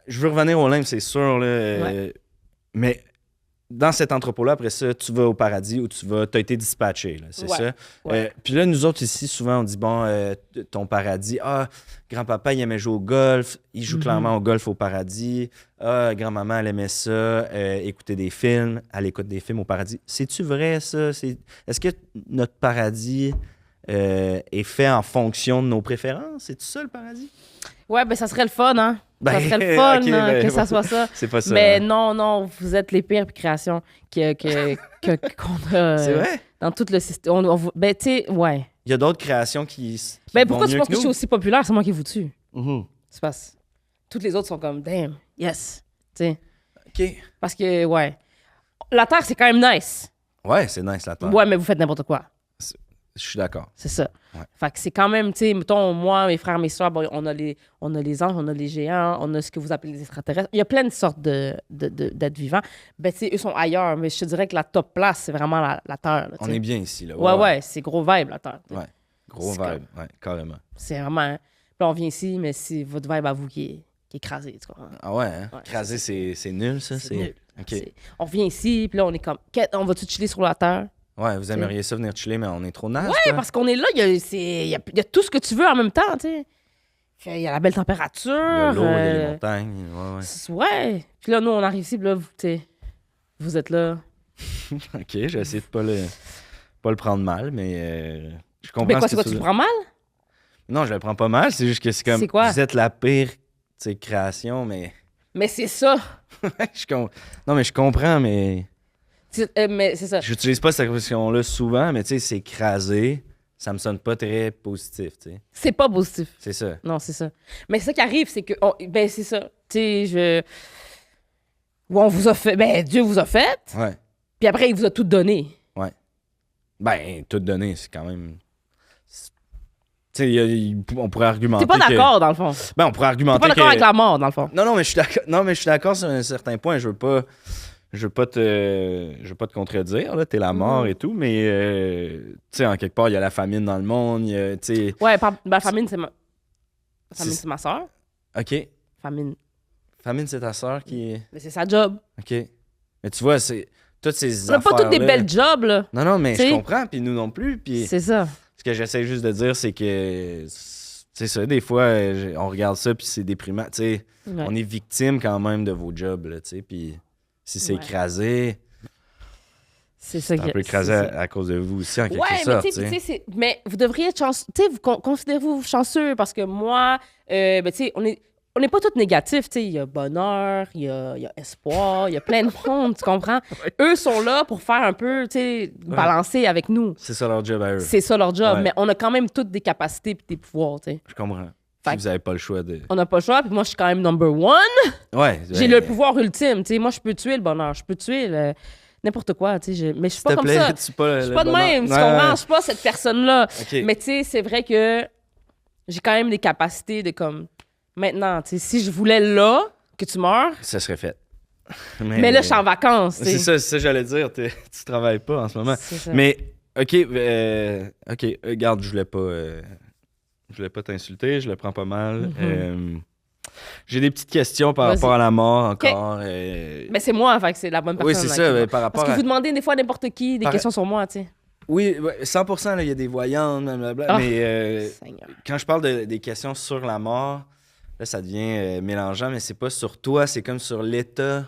je veux revenir au limbe, c'est sûr, là. Mais dans cet entrepôt-là, après ça, tu vas au paradis où t'as été dispatché, là, c'est Ouais, ça? ouais. Puis là, nous autres ici, souvent, on dit, bon, ton paradis, grand-papa, il aimait jouer au golf, il joue clairement au golf au paradis. Grand-maman, elle aimait ça, écouter des films, elle écoute des films au paradis. C'est-tu vrai, ça? Est-ce que notre paradis est fait en fonction de nos préférences? C'est-tu ça, le paradis? Ouais, ben ça serait le fun, hein? Ben, ça serait le fun ok, hein, ben, que ça soit ça. C'est pas ça. Mais hein. non, vous êtes les pires créations qu'on a C'est vrai? dans tout le système. Ben, tu sais, ouais. Il y a d'autres créations qui Ben, vont pourquoi tu mieux penses que je nous? suis aussi populaire? C'est moi qui vous tue. Mhm. C'est parce toutes les autres sont comme, damn, yes. Tu sais. OK. Parce que, ouais. La Terre, c'est quand même nice. Ouais, c'est nice, la Terre. Ouais, mais vous faites n'importe quoi. Je suis d'accord. C'est ça. Ouais. Fait que c'est quand même, tu sais, mettons, moi, mes frères, mes soeurs, bon, on a les anges, on a les géants, on a ce que vous appelez les extraterrestres. Il y a plein de sortes d'êtres vivants. Ben, tu sais, eux sont ailleurs, mais je te dirais que la top place, c'est vraiment la Terre. Là, tu On sais. est bien ici, là. Ouais, c'est gros vibe, la Terre. tu sais. Ouais. Gros C'est vibe. Ouais, carrément. C'est vraiment... Puis là, on vient ici, mais c'est votre vibe à vous qui est écrasé, tu comprends? Ah ouais, hein? Ouais, Craser, c'est nul, ça? C'est nul. OK. On revient ici, puis là, on est comme... On va-tu chiller sur la Terre? Ouais, vous aimeriez ça venir chiller, mais on est trop naze, Ouais, quoi. parce qu'on est là, il y a tout ce que tu veux en même temps, tu sais. Il y a la belle température. Il y a l'eau, il y a les montagnes. Ouais, Ouais. Puis là, nous, on arrive ici, puis là, vous êtes là. ouais. OK, j'ai essayé de pas le prendre mal, mais je comprends Mais quoi, ce c'est que quoi, tu le prends mal? Non, je le prends pas mal, c'est juste que c'est comme... C'est quoi? Vous êtes la pire, tu sais, création, mais... Mais c'est ça. Non, mais je comprends, mais... Mais c'est ça. J'utilise pas cette expression-là souvent, mais tu sais, c'est écrasé. Ça me sonne pas très positif, tu sais. C'est pas positif. C'est ça. Non, c'est ça. Mais c'est ça qui arrive, c'est que... Ben, c'est ça. Tu sais, on vous a fait... Ben, Dieu vous a fait. Ouais. Puis après, il vous a tout donné. Ouais. Ben, tout donné, c'est quand même... Tu sais, on pourrait argumenter T'es pas que- d'accord, dans le fond. Ben, on pourrait T'es argumenter pas d'accord que... avec la mort, dans le fond. Non, mais je suis d'accord sur un certain point. Je veux pas te contredire, là. T'es la mort et tout, mais, tu sais, en quelque part, il y a la famine dans le monde, il y a, tu sais... Ouais, ma famine, c'est ma... Famine, C'est- c'est ma soeur. OK. Famine. Famine, c'est ta sœur qui... Mais c'est sa job. OK. Mais tu vois, c'est... Toutes ces On n'a pas toutes des affaires-là- belles jobs, là. Non, mais T'sais. je comprends, puis nous non plus, puis... C'est ça. Ce que j'essaie juste de dire, c'est que... C'est ça, des fois, on regarde ça, puis c'est déprimant, tu sais. Ouais. On est victime quand même de vos jobs, là, tu sais, puis si c'est Ouais. écrasé, C'est ça c'est un peu écrasé à cause de vous aussi, en quelque Ouais, mais sorte, tu sais, mais vous devriez être chanceux. Tu sais, considérez-vous chanceux parce que moi, ben, tu sais, on n'est pas tous négatifs. Tu sais, il y a bonheur, il y a espoir, il y a plein de monde, tu comprends? Eux sont là pour faire un peu, tu sais, balancer avec nous. C'est ça leur job à eux. C'est ça leur job. Ouais. Mais on a quand même toutes des capacités et des pouvoirs, tu sais. Je comprends. Fait Si que- vous avez pas le choix de... On n'a pas le choix, puis moi, je suis quand même number one. Ouais. J'ai ben, le pouvoir ultime, tu sais. Moi, je peux tuer le bonheur, je peux tuer n'importe quoi, tu sais. Mais je suis S'il pas te comme plaît, ça. tu pas Je suis pas de même, tu comprends? Je suis pas cette personne-là. OK. Mais tu sais, c'est vrai que j'ai quand même des capacités de comme... Maintenant, tu sais, si je voulais là que tu meurs, Ça serait fait. mais là, je suis en vacances, tu sais. C'est ça que j'allais dire. Tu travailles pas en ce moment. C'est ça. Mais, OK, regarde, je voulais pas t'insulter, je le prends pas mal. J'ai des petites questions par Vas-y. rapport à la mort encore. Mais c'est moi, fait que c'est la bonne personne. Oui, c'est là, ça, qui va- mais par rapport Parce que à... vous demandez des fois à n'importe qui des Par- questions sur moi, tu sais. Oui, ouais, 100%, là, il y a des voyantes, blablabla, Ah. mais Seigneur. quand je parle des questions sur la mort, là, ça devient mélangeant, mais c'est pas sur toi, c'est comme sur l'état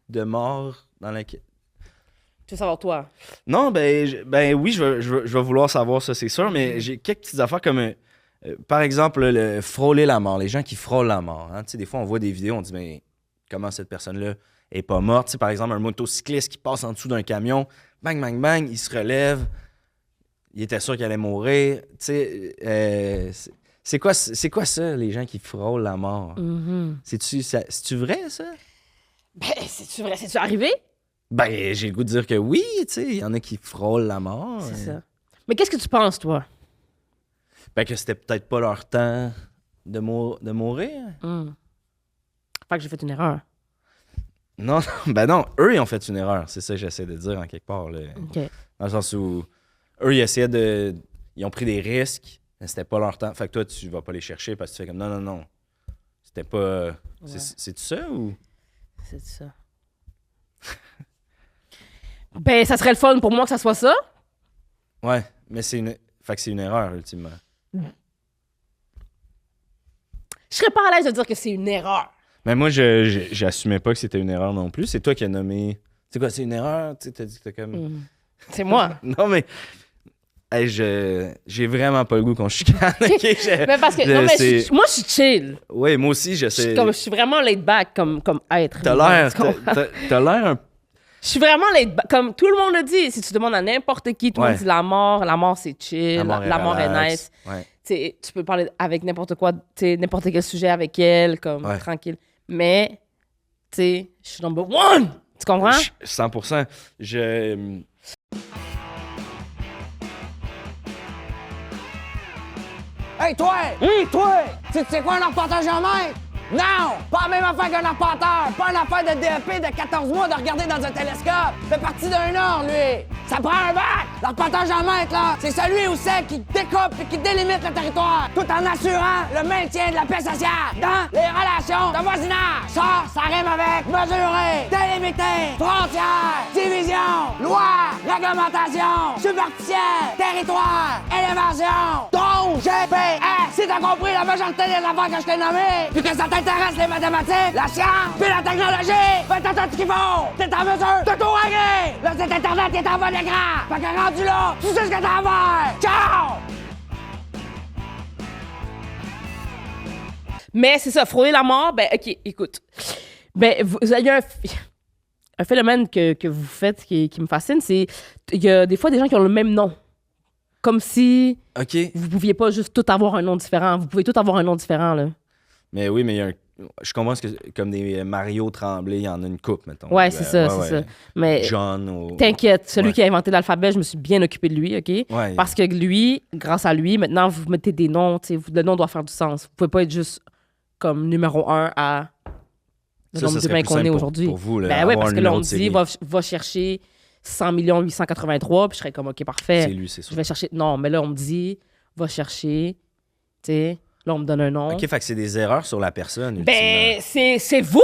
de mort dans lequel... Tu veux savoir toi? Non, ben oui, je vais vouloir savoir ça, c'est sûr, mais j'ai quelques petites affaires comme, par exemple, le frôler la mort, les gens qui frôlent la mort. Hein? Tu sais, des fois, on voit des vidéos, on dit, mais comment cette personne-là est pas morte? Tu sais, par exemple, un motocycliste qui passe en dessous d'un camion, bang, bang, bang, il se relève, il était sûr qu'il allait mourir. Tu sais, c'est quoi ça, les gens qui frôlent la mort? C'est-tu vrai, ça? Ben, c'est-tu vrai? C'est-tu arrivé? Ben, j'ai le goût de dire que oui, tu sais, il y en a qui frôlent la mort. C'est ça. Mais qu'est-ce que tu penses, toi? Ben, que c'était peut-être pas leur temps de mourir. Fait que j'ai fait une erreur. Non, ben non, eux, ils ont fait une erreur. C'est ça que j'essaie de dire en quelque part. Là. OK. Dans le sens où eux, ils essayaient de... Ils ont pris des risques, mais c'était pas leur temps. Fait que toi, tu vas pas les chercher parce que tu fais comme non. C'était pas... C'est-tu ça ou... C'est ça. Ben, ça serait le fun pour moi que ça soit ça. Ouais, mais c'est une... Fait que c'est une erreur, ultimement. Je serais pas à l'aise de dire que c'est une erreur. Mais moi, j'assumais pas que c'était une erreur non plus. C'est toi qui as nommé... C'est quoi, c'est une erreur? Tu sais, t'as dit que t'as comme... C'est moi. Non, mais... Hey, j'ai vraiment pas le goût qu'on chicane. Okay? Mais parce que, non, mais moi, je suis chill. Oui, moi aussi, Je suis vraiment laid back comme être. T'as l'air un... Je suis vraiment laid back. Comme tout le monde le dit, si tu demandes à n'importe qui, tout le monde dit la mort, c'est chill. La mort est nice. Ouais. Tu peux parler avec n'importe quoi, n'importe quel sujet avec elle, comme tranquille. Mais, tu sais, je suis number one. Tu comprends? 100%. Hey, toi! Toi! Tu sais quoi un arpenteur géomètre? Non! Pas la même affaire qu'un arpenteur! Pas une affaire de DEP de 14 mois de regarder dans un télescope! Fait partie d'un ordre, lui! Ça prend un bac! L'arpenteur géomètre, là, c'est celui ou celle qui découpe et qui délimite le territoire, tout en assurant le maintien de la paix sociale dans les relations de voisinage! Ça rime avec mesurer, délimiter, frontières, division, loi, réglementation, superficielle, territoire, élévation, donc GPS! Si t'as compris la majorité des affaires que je t'ai nommées, puis que ça t'intéresse les mathématiques, la science, puis la technologie, ben t'as tout ce qu'il faut! T'es en mesure de tout régler! Là, cet Internet est en bas d'écran! Fait que rendu là, tu sais ce que t'as à faire! Ciao! Mais c'est ça, frôler la mort, ben, OK, écoute. Ben, il y a un phénomène que vous faites qui me fascine, c'est il y a des fois des gens qui ont le même nom. Comme si vous pouviez pas juste tout avoir un nom différent. Vous pouvez tout avoir un nom différent, là. Mais oui, mais il y a je comprends que comme des Mario Tremblay, il y en a une coupe, mettons. Ouais, c'est ça, c'est ça. Mais John ou... T'inquiète, celui qui a inventé l'alphabet, je me suis bien occupé de lui, OK? Ouais. Parce que lui, grâce à lui, maintenant, vous mettez des noms, tu sais, le nom doit faire du sens. Vous pouvez pas être juste comme numéro 1 à le nombre d'humains qu'on est aujourd'hui. Pour vous, là, ben ouais, parce que là, on me dit, va... va chercher 100 883, puis je serais comme, OK, parfait. C'est lui, c'est sûr. Je vais chercher... Non, mais là, on me dit, va chercher, tu sais... Là, on me donne un nom. OK, fait que c'est des erreurs sur la personne, ben, c'est vous!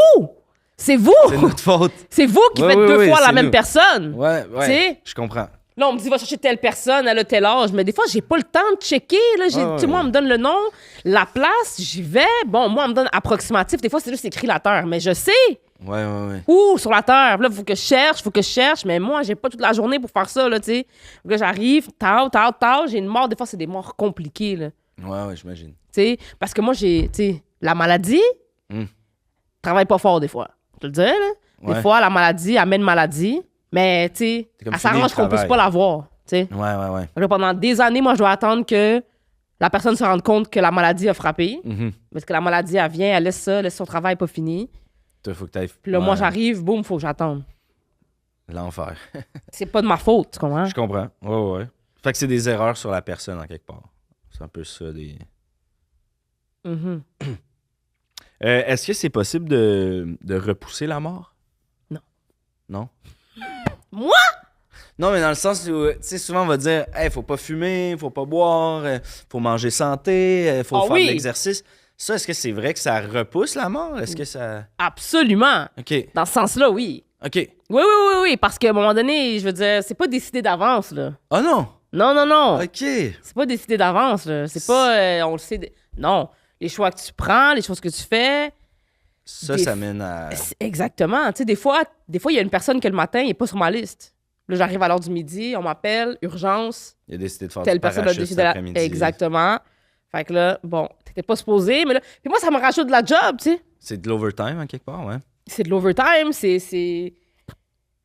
C'est vous! C'est notre faute. C'est vous qui faites deux fois la même nous. Personne. Ouais, T'sais? je comprends. Là, on me dit, va chercher telle personne, elle a tel âge. Mais des fois, j'ai pas le temps de checker. Là. Moi, on me donne le nom, la place, j'y vais. Bon, moi, on me donne approximatif. Des fois, c'est juste écrit la Terre. Mais je sais. Ouais. Où sur la Terre? Là, il faut que je cherche. Mais moi, j'ai pas toute la journée pour faire ça, là, tu sais. Là, j'arrive, j'ai une mort. Des fois, c'est des morts compliquées, là. Ouais, j'imagine. T'sais, parce que moi, j'ai, la maladie, travaille pas fort des fois. Je te le dirais, là. Ouais. Des fois, la maladie amène maladie, mais, tu sais, elle s'arrange qu'on puisse pas l'avoir, tu sais. Ouais. Là, pendant des années, moi, je dois attendre que la personne se rende compte que la maladie a frappé. Parce que la maladie, elle vient, elle laisse son travail pas fini. Toi, faut que t'ailles... Puis là, moi, j'arrive, boum, faut que j'attende. L'enfer. C'est pas de ma faute, tu comprends? Je comprends. Ouais. Fait que c'est des erreurs sur la personne, en quelque part. C'est un peu ça, des... Est-ce que c'est possible de repousser la mort? Non? Moi? Non, mais dans le sens où, tu sais, souvent on va dire, hey, faut pas fumer, faut pas boire, faut manger santé, faut faire de l'exercice. Ça, est-ce que c'est vrai que ça repousse la mort? Est-ce que ça... Absolument. OK. Dans ce sens-là, oui. OK. Oui, parce qu'à un moment donné, je veux dire, c'est pas décidé d'avance, là. Ah non? Non. OK. C'est pas décidé d'avance, là. C'est pas, on le sait... Non. Les choix que tu prends, les choses que tu fais... Ça mène à... Exactement. Tu sais, des fois, il y a une personne que le matin, il n'est pas sur ma liste. Là, j'arrive à l'heure du midi, on m'appelle, urgence. Il a décidé de faire telle du personne a parachute décidé cet après-midi. Exactement. Fait que là, bon, t'étais pas supposé, mais là... Puis moi, ça me rajoute de la job, tu sais. C'est de l'overtime, en quelque part, ouais. C'est de l'overtime, c'est...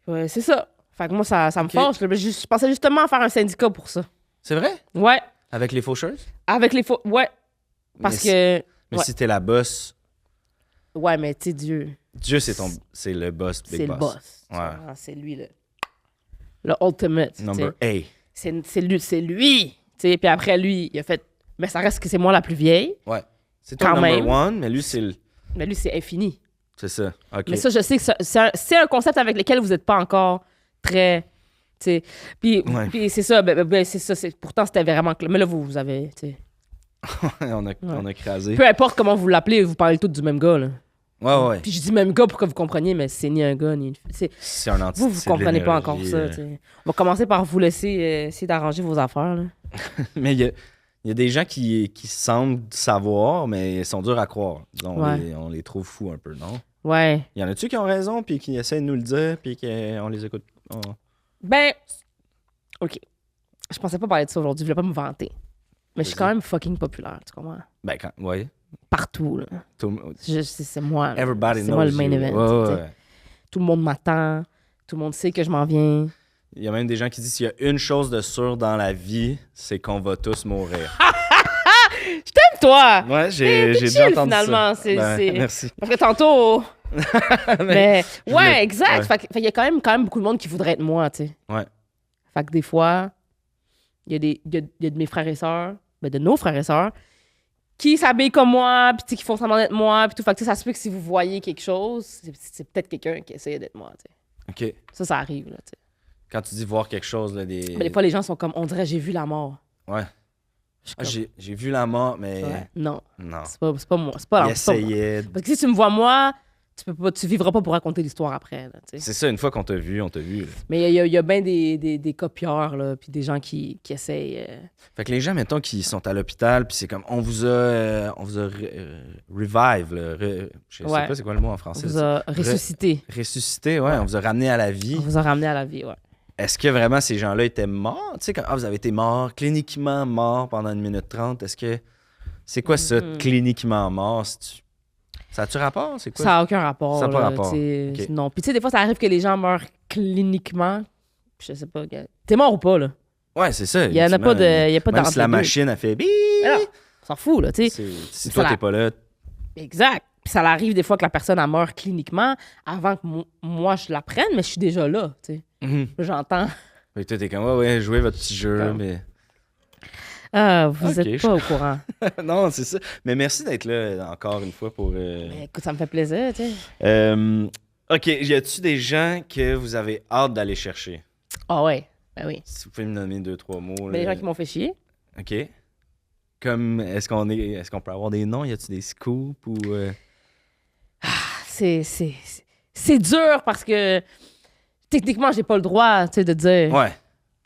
Ouais, c'est ça. Fait que moi, ça me fâche. Là. Je pensais justement faire un syndicat pour ça. C'est vrai? Ouais. Avec les faucheuses? Avec les faux... Ouais. Parce que... Mais si t'es la boss... Ouais, mais tu sais, Dieu... Dieu, c'est le boss, big boss. C'est le boss. Ouais. C'est lui, le ultimate. Number A. C'est lui. T'sais, puis après, lui, il a fait... Mais ça reste que c'est moi la plus vieille. Ouais. C'est toi Quand le number même. one, mais lui, c'est le... Mais lui, c'est infini. C'est ça. OK. Mais ça, je sais que c'est un concept avec lequel vous n'êtes pas encore très... T'sais. Puis c'est ça. C'est ça. Pourtant, c'était vraiment... Mais là, vous avez... T'sais. on a crasé. Peu importe comment vous l'appelez, vous parlez tous du même gars, là. Ouais. Puis je dis même gars pour que vous compreniez, mais c'est ni un gars, ni une fille. C'est un anti. Vous comprenez pas encore ça. T'sais. On va commencer par vous laisser essayer d'arranger vos affaires. Là. Mais il y a des gens qui semblent savoir, mais ils sont durs à croire. Disons, Ouais. on les trouve fous un peu, non? Ouais. Y en a-tu qui ont raison, puis qui essaient de nous le dire, puis qu'on les écoute? Oh. Ben, OK. Je pensais pas parler de ça aujourd'hui. Je voulais pas me vanter. Mais je suis quand même fucking populaire, tu comprends? Ben, ouais. Partout, là. C'est moi. Là. Everybody C'est knows moi le main you. event. Ouais. t'sais. Tout le monde m'attend. Tout le monde sait que je m'en viens. Il y a même des gens qui disent qu'il y a une chose de sûre dans la vie, c'est qu'on va tous mourir. Toi! Ouais, T'es j'ai chill, déjà entendu finalement. ça. C'est- Ben, c'est- merci. Parce que tantôt... mais je voulais- ouais, exact. ouais. Fait qu'il y a quand même beaucoup de monde qui voudrait être moi, tu sais. Ouais. Fait que des fois, il y a de mes frères et sœurs, ben de nos frères et sœurs, qui s'habillent comme moi, puis tu sais, qui font semblant d'être moi, puis tout. Fait que tu sais, ça se peut que si vous voyez quelque chose, c'est peut-être quelqu'un qui essaie d'être moi, tu sais. OK. Ça arrive, là, tu sais. Quand tu dis voir quelque chose, là, Mais des fois, les gens sont comme, on dirait, j'ai vu la mort. Ouais. Je suis Ah, comme, j'ai vu la mort, mais... ouais, non, Non. c'est pas moi. C'est pas Il c'est pas moi. essayait... Parce que si tu me vois moi, tu vivras pas pour raconter l'histoire après, là, tu sais. C'est ça, une fois qu'on t'a vu, on t'a vu. Là. Mais il y a bien des copieurs, là, puis des gens qui essayent. Fait que les gens, mettons, qui sont à l'hôpital, puis c'est comme, on vous a revive, là, je sais Ouais. pas c'est quoi le mot en On français. vous a ressuscité. Ressuscité, ouais, on vous a ramené à la vie. On vous a ramené à la vie, ouais. Est-ce que vraiment ces gens-là étaient morts? Tu sais, quand vous avez été morts, cliniquement morts pendant 1 minute 30, est-ce que... C'est quoi ça, cliniquement mort? Ça a-tu rapport? C'est quoi? Ça n'a aucun rapport. Ça a pas là, rapport. tu sais, Ok. Non. Puis tu sais, des fois, ça arrive que les gens meurent cliniquement. Je sais pas. T'es mort ou pas, là? Ouais, c'est ça. Il y en a pas de. Il y a pas Même si la d'entre-deux. machine a fait bip, Mais non, on s'en fout, là, tu sais. si Ça toi la- t'es pas là, Exact. Puis ça arrive des fois que la personne a meurt cliniquement avant que moi je la prenne, mais je suis déjà là, tu sais. mhm. Là, j'entends. Fait que toi t'es comme ouais, jouez votre petit jeu, Comme- mais Ah, vous Ok, êtes pas au courant. non, c'est ça. Mais merci d'être là encore une fois pour. Mais écoute, ça me fait plaisir, tu sais. Ok, y a-tu des gens que vous avez hâte d'aller chercher? Ah ouais, ben oui. Si vous pouvez me nommer 2-3 mots. Mais les là. gens qui m'ont fait chier. Ok. Comme est-ce qu'on peut avoir des noms? Y a-tu des scoops ou C'est dur parce que techniquement, j'ai pas le droit, tu sais, de dire Ouais.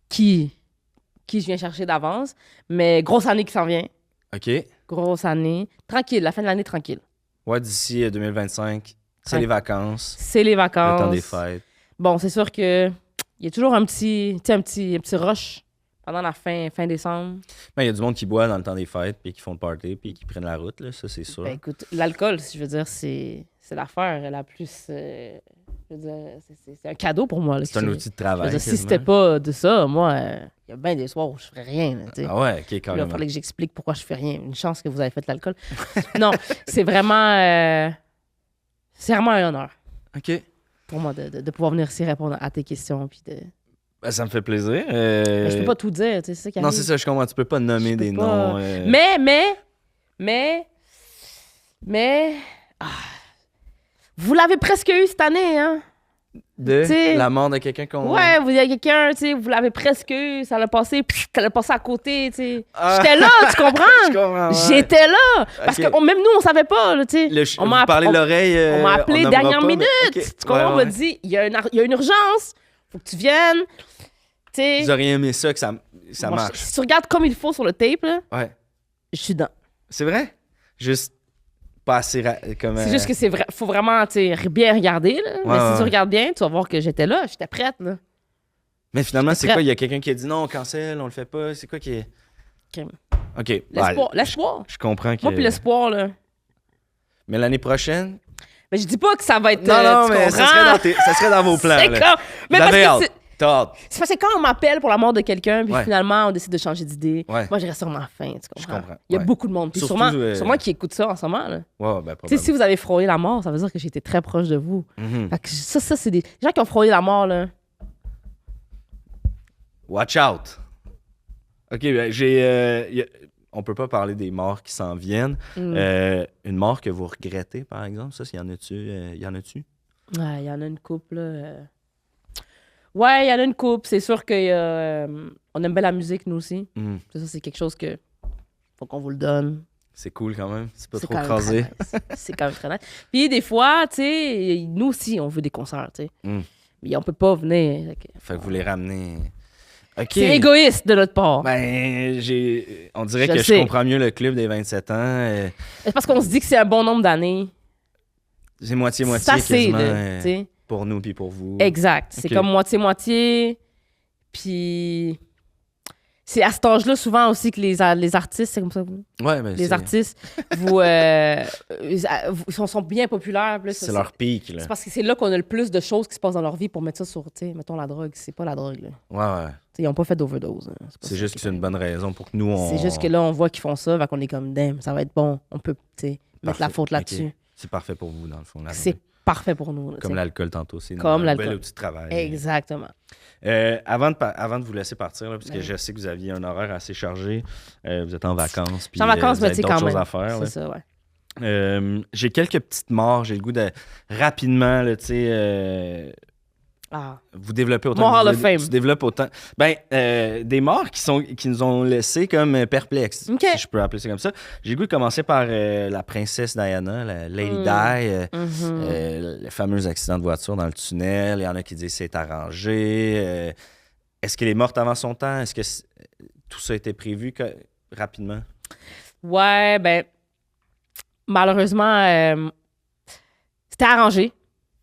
qui je viens chercher d'avance. Mais grosse année qui s'en vient. Ok. Grosse année. Tranquille, la fin de l'année, tranquille. Ouais, d'ici 2025, c'est Ouais. les vacances, C'est les le vacances. temps des fêtes. Bon, c'est sûr que il y a toujours un petit rush pendant la fin décembre. Mais il y a du monde qui boit dans le temps des fêtes, puis qui font le party, puis qui prennent la route, là, ça c'est sûr. Ben, écoute, l'alcool, je veux dire, c'est l'affaire la plus... je veux dire, c'est un cadeau pour moi. là, C'est un que- outil de je veux travail. dire, si quasiment. c'était pas de ça, moi, il y a bien des soirs où je ferais rien. Là, tu sais. Ah ouais, ok, Là, il carrément. fallait que j'explique pourquoi je fais rien. Une chance que vous avez fait de l'alcool. Non, c'est vraiment un honneur Ok. pour moi de pouvoir venir ici répondre à tes questions. Puis de... Ben, ça me fait plaisir. Mais je peux pas tout dire, tu sais, c'est ça qui Non, arrive. c'est ça, je comprends. Tu peux pas nommer Je peux des pas. noms. Mais, vous l'avez presque eu cette année, hein? De t'sais, la mort de quelqu'un qu'on. Ouais, vous avez quelqu'un, tu sais, vous l'avez presque eu, ça l'a passé, ça l'a passé à côté, tu sais. Ah. J'étais là, tu comprends? Je comprends. Ouais. J'étais là! Parce Ok. que même nous, on savait pas, là, tu sais. On m'a parlé de l'oreille. On m'a appelé nommera dernière pas, mais- minute. ok. Tu comprends? Ouais, On ouais. m'a dit, il y a une urgence, faut que tu viennes. Tu sais, Vous auriez aimé ça, que ça moi, marche. si tu regardes comme il faut sur le tape, là, Ouais. je suis dedans. C'est vrai? Juste pas assez. Comme, C'est juste que c'est vrai, faut vraiment, tu sais, bien regarder, là. Mais si ouais. tu regardes bien, tu vas voir que j'étais là, j'étais prête, là. Mais finalement, J'étais c'est quoi? prête. Il y a quelqu'un qui a dit non, on cancelle, on le fait pas. C'est quoi qui est. Crime. Ok. L'espoir, ouais, l'espoir. je comprends que. Moi, puis l'espoir, là. Mais l'année prochaine. Mais je dis pas que ça va être. Non, non, tu mais comprends? ça serait dans vos plans. C'est là. comme- Mais Vous parce avez que hâte. c'est- T'as hâte. c'est parce que quand on m'appelle pour la mort de quelqu'un, puis Ouais. finalement, on décide de changer d'idée, Ouais. moi, je reste sur ma faim, tu comprends? Je comprends, Il y a ouais. beaucoup de monde. Puis Surtout, sûrement qui écoute ça en ce moment, là. Ouais, ben, Tu sais, probablement. si vous avez frôlé la mort, ça veut dire que j'étais très proche de vous. Mhm. Fait que ça, c'est des gens qui ont frôlé la mort, là. Watch out. Ok, ben, on peut pas parler des morts qui s'en viennent. Mm. Une mort que vous regrettez, par exemple, ça, y en a-tu? Y en a-tu? Ouais, il y en a une couple, là. Ouais, il y en a une couple. C'est sûr que on aime bien la musique, nous aussi. Mhm. Ça, c'est quelque chose que faut qu'on vous le donne. C'est cool quand même. C'est pas C'est trop quand même crasé. très nice. C'est quand même très nice. Puis des fois, tu sais, nous aussi, on veut des concerts, tu sais. Mm. Mais on peut pas venir. Fait que vous les ramenez. OK. C'est égoïste de notre part. Ben, on dirait Je que sais. je comprends mieux le club des 27 ans. C'est parce qu'on se dit que c'est un bon nombre d'années. C'est moitié-moitié Ça, c'est, quasiment tu sais. pour nous puis pour vous. Exact. C'est Ok. comme moitié-moitié. Puis c'est à cet âge-là souvent aussi que les artistes, c'est comme ça, Ouais, ben, les artistes, ils sont bien populaires. Puis là, c'est leur pic, là. c'est parce que c'est là qu'on a le plus de choses qui se passent dans leur vie pour mettre ça sur, tu sais, mettons la drogue. C'est pas la drogue, là. Ouais, ouais. Tu sais, ils n'ont pas fait d'overdose. Hein. C'est juste que c'est une bonne raison pour que nous, on... C'est juste que là, on voit qu'ils font ça, fait qu'on est comme, damn, ça va être bon. On peut, tu sais, mettre la Parfait. faute là-dessus. Ok. C'est parfait pour vous, dans le fond. la C'est drogue. parfait pour nous. là, tu Comme sais. l'alcool tantôt. C'est Comme un l'alcool. bel outil de travail. Exactement. Avant de vous laisser partir, là, parce que Ouais. je sais que vous aviez un horaire assez chargé, vous êtes en vacances. Puis, Je suis en vacances, vous mais avez tu sais, d'autres quand choses même. à faire. là. C'est ça, ouais. J'ai quelques petites morts. J'ai le goût de rapidement, là, tu sais, Ah. vous développez autant. Mon que Hall vous of Fame. Tu développes autant. Ben, des morts qui nous ont laissés comme perplexes, Ok. si je peux appeler ça comme ça. J'ai le goût de commencer par la princesse Diana, la Lady Mm. Di. Mhm. Le fameux accident de voiture dans le tunnel. Il y en a qui disent c'est arrangé. Est-ce qu'elle est morte avant son temps? Est-ce que tout ça a été prévu rapidement? Ouais, ben, malheureusement, c'était arrangé.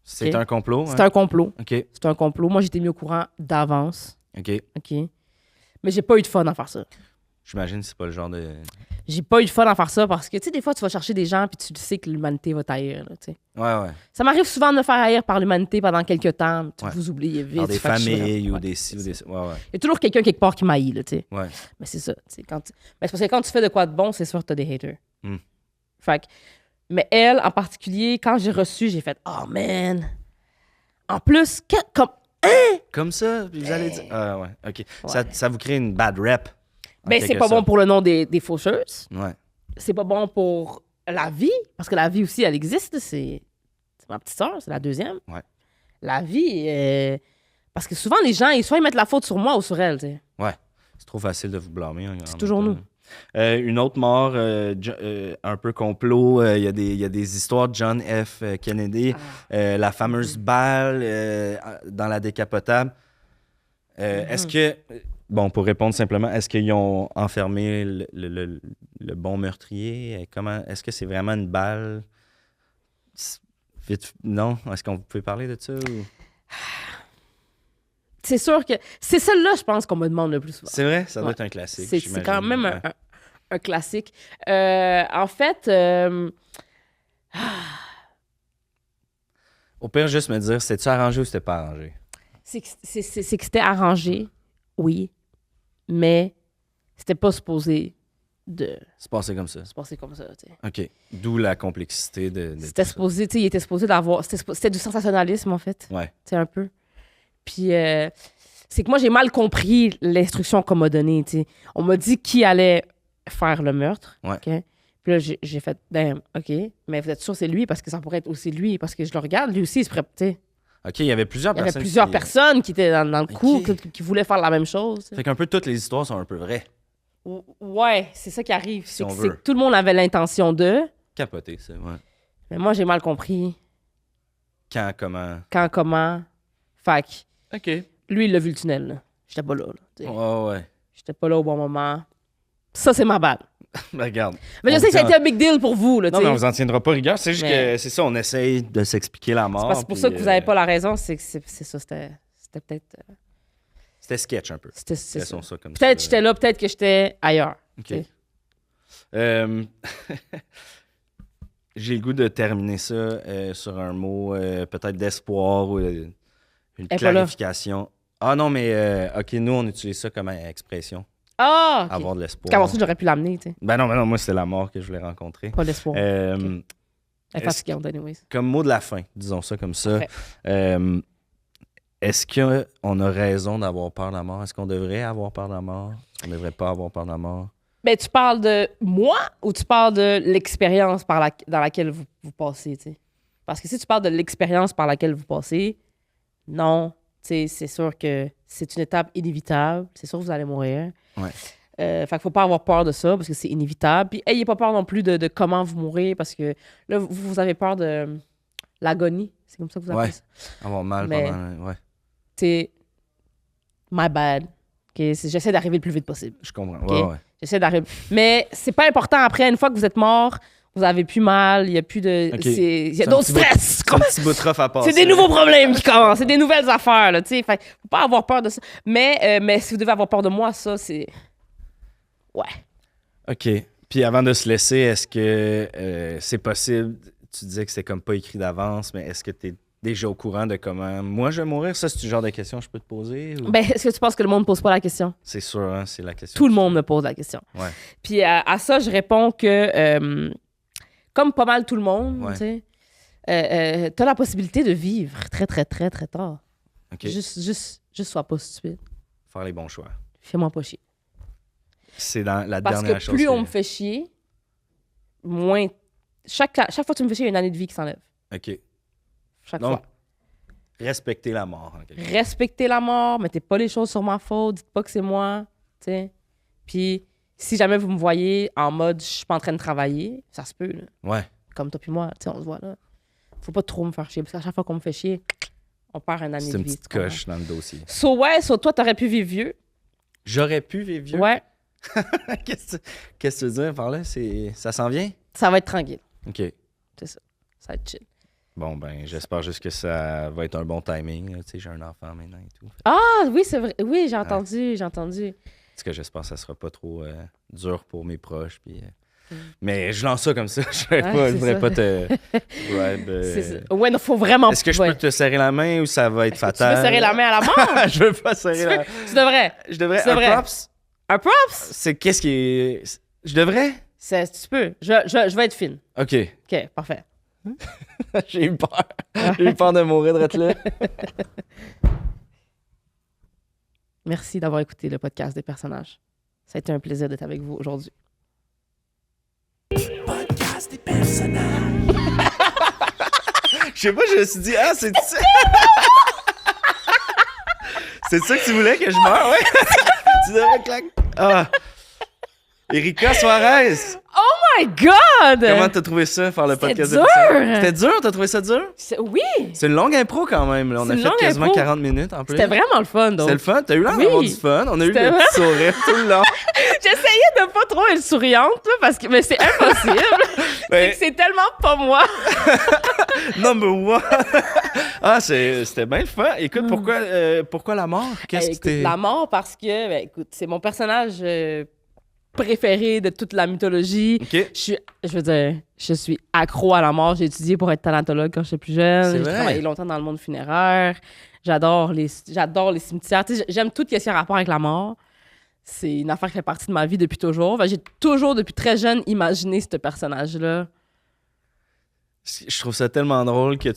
C'est Ok. un complot? C'était un complot. OK. C'était un complot. Moi, j'étais mis au courant d'avance. OK. OK? Mais j'ai pas eu de fun à faire ça. J'imagine que c'est pas le genre de... J'ai pas eu de fun à faire ça parce que, tu sais, des fois, tu vas chercher des gens puis tu sais que l'humanité va t'haïr, là, tu sais. Ouais, ouais. Ça m'arrive souvent de me faire haïr par l'humanité pendant quelques temps. Ouais. Vous oubliez vite. Par des Fait que je suis familles vraiment- ou ouais. des ci ou des... Ouais, ouais. Il y a toujours quelqu'un quelque part qui m'haït, là, tu sais. Ouais. Mais c'est ça. Mais c'est parce que quand tu fais de quoi de bon, c'est sûr que t'as des haters. Mm. Fait que... Mais elle, en particulier, quand j'ai reçu, j'ai fait « Oh, man! » En plus, comme... Comme ça, puis vous allez dire... Ah, ouais, OK. Ouais. Ça vous crée une bad rep. en Ben, c'est quelque pas bon sorte. pour le nom des faucheuses. Ouais. C'est pas bon pour la vie, parce que la vie aussi, elle existe. C'est ma petite sœur, c'est la deuxième. Ouais. La vie, parce que souvent, les gens, soit ils mettent la faute sur moi ou sur elle, tu sais. Ouais. C'est trop facile de vous blâmer. C'est toujours nous. Une autre mort, un peu complot. Il y a des histoires de John F. Kennedy. La fameuse balle dans la décapotable. Est-ce que... Bon, pour répondre simplement, est-ce qu'ils ont enfermé le bon meurtrier? Est-ce que c'est vraiment une balle? Non? Est-ce qu'on peut parler de ça? Ou... C'est sûr que... C'est celle-là, je pense, qu'on me demande le plus souvent. C'est vrai? Ça doit Ouais. être un classique. C'est j'imagine. quand même Ouais. un classique. En fait... Au pire, juste me dire, c'était-tu arrangé ou c'était pas arrangé? c'est que c'était arrangé, oui, mais c'était pas supposé de C'est passé comme ça. se passer comme ça, tu sais. OK. D'où la complexité de C'était tout ça. supposé, tu sais, il était supposé d'avoir... C'était du sensationnalisme, en fait, Ouais. tu sais, un peu. Puis, c'est que moi, j'ai mal compris l'instruction qu'on m'a donnée, tu sais. On m'a dit qui allait faire le meurtre, Ouais. OK? Puis là, j'ai fait, damn, OK, mais vous êtes sûr que c'est lui? Parce que ça pourrait être aussi lui, parce que je le regarde, lui aussi, il se tu sais. OK, il y avait plusieurs Il y avait personnes. plusieurs personnes qui étaient dans le coup, Ok. qui voulaient faire la même chose. tu sais. Fait qu'un peu toutes les histoires sont un peu vraies. Ouais, c'est ça qui arrive. Si C'est on que, veut. c'est que tout le monde avait l'intention de, Capoté, ça. Ouais. mais moi, j'ai mal compris Quand, comment. quand, comment. Fait que OK. lui, il a vu le tunnel. Là. J'étais pas là. tu sais. Ouais. J'étais pas là au bon moment. Ça, c'est ma balle. Ben, regarde. Mais je On sais que ça a tient- été un big deal pour vous. Là, Non, tu mais sais. on vous en tiendra pas rigueur. C'est juste Mais- que c'est ça, on essaye de s'expliquer la mort. C'est pour ça que vous n'avez pas la raison. C'est que c'est ça. C'était peut-être. C'était sketch un peu. C'est ça. Laissons ça comme Peut-être ça. j'étais là, peut-être que j'étais ailleurs. OK. tu sais. J'ai le goût de terminer ça sur un mot peut-être d'espoir ou une pas là. clarification. Ah non, mais OK, nous, on utilise ça comme expression. Ah! ok. Avoir de l'espoir. Qu'avant ça, j'aurais pu l'amener. Tu sais. Ben non, moi, c'était la mort que je voulais rencontrer. Pas d'espoir. Euh, Elle est fatigante, anyways. Comme mot de la fin, disons ça comme ça. Parfait. Est-ce qu'on a raison d'avoir peur de la mort? Est-ce qu'on devrait avoir peur de la mort? Est-ce qu'on ne devrait pas avoir peur de la mort? Ben, tu parles de moi ou tu parles de l'expérience dans laquelle vous passez, tu sais? Parce que si tu parles de l'expérience par laquelle vous passez, non, tu sais, c'est sûr que c'est une étape inévitable. C'est sûr que vous allez mourir. Ouais. Fait qu'il faut pas avoir peur de ça parce que c'est inévitable. Puis ayez pas peur non plus de comment vous mourrez parce que là, vous avez peur de l'agonie. C'est comme ça que vous appelez Ouais. ça. Avoir mal Mais- pendant... Ouais, C'est my bad. Ok, j'essaie d'arriver le plus vite possible. je comprends. Ok. Ouais. J'essaie d'arriver. Mais c'est pas important après. Une fois que vous êtes mort, vous avez plus mal. Il y a plus de. Ok. Il y a C'est un d'autres petit bout- stress. C'est un petit bout de rough à passer. C'est des nouveaux problèmes qui commencent. C'est des nouvelles affaires, là, tu sais. Fait faut pas avoir peur de ça. Mais si vous devez avoir peur de moi, ça, c'est... Ouais. OK. Puis avant de se laisser, est-ce que c'est possible... Tu disais que c'est comme pas écrit d'avance, mais est-ce que tu es déjà au courant de comment moi je vais mourir? Ça, c'est le genre de question que je peux te poser? Ou... Ben, est-ce que tu penses que le monde ne pose pas la question? C'est sûr, hein, c'est la question. Tout le monde me pose la question. Ouais. Puis à ça, je réponds que, comme pas mal tout le monde, Ouais. tu sais, t'as la possibilité de vivre très, très, très, très tard. OK. Juste sois pas stupide. Faire les bons choix. Fais-moi pas chier. C'est dans la Parce dernière que chose plus que... on me fait chier, moins... Chaque fois que tu me fais chier, il y a une année de vie qui s'enlève. OK. Chaque Donc, fois. respecter la mort. En quelque sorte. Respectez la mort, mettez pas les choses sur ma faute, dites pas que c'est moi, tu sais. Puis si jamais vous me voyez en mode je suis pas en train de travailler, ça se peut, là. Ouais. Comme toi puis moi, tu sais, on se voit là. Faut pas trop me faire chier parce qu'à chaque fois qu'on me fait chier, on perd une année C'est de une vie. petite tu comprends? coche dans le dossier. So toi t'aurais pu vivre vieux. J'aurais pu vivre vieux. Ouais, Qu'est-ce que tu veux dire par là? Ça s'en vient? ça va être tranquille, OK. c'est ça. Ça va être chill. Bon, ben, j'espère juste que ça va être un bon timing. là. Tu sais, j'ai un enfant maintenant et tout. Ah oui, c'est vrai. Oui, j'ai entendu. En tout cas, j'espère que ça sera pas trop dur pour mes proches. Puis, mais je lance ça comme ça. Je Ouais, c'est voudrais ça. pas te... bribe, C'est ça. Ouais, non, faut vraiment Est-ce que je ouais. peux te serrer la main ou ça va être Tu veux fatal? serrer la main à la mort? Je veux pas serrer la main. Tu devrais. Je devrais... C'est Un vrai. props? Un props? C'est qu'est-ce qui est... Je devrais? Tu peux. Je vais être fine. OK. OK, parfait. J'ai eu peur. J'ai eu peur de mourir de être là. Merci d'avoir écouté le podcast des personnages. Ça a été un plaisir d'être avec vous aujourd'hui. Podcast des personnages. Je sais pas, je me suis dit, ah, c'est ça. C'est ça que tu voulais que je meure, ouais? Tu devrais claquer. Ah. Erika Suarez. Oh my God! Comment t'as trouvé ça, faire le C'était podcast dur. de personnages? C'était dur? T'as trouvé ça dur? Oui! C'est une longue impro quand même. Là. On C'est a une fait longue quasiment impro. 40 minutes en plus. C'était vraiment le fun, donc. C'était le fun. T'as eu l'air Oui. d'avoir du fun. On a eu C'était le petit sourire tout le long. J'essayais de pas trop être souriante, là, parce que mais c'est impossible. Ouais. C'est tellement pas moi. Number one. Ah, c'était bien le fun. Écoute, pourquoi la mort? Qu'est-ce qui Écoute, t'est... la mort, parce que, ben, écoute, c'est mon personnage préféré de toute la mythologie. OK. Je veux dire, je suis accro à la mort. J'ai étudié pour être thanatologue quand j'étais plus jeune. C'est J'ai vrai? travaillé longtemps dans le monde funéraire. J'adore les cimetières. Tu sais, j'aime tout ce qui a rapport avec la mort. C'est une affaire qui fait partie de ma vie depuis toujours. Enfin, j'ai toujours, depuis très jeune, imaginé ce personnage-là. Je trouve ça tellement drôle que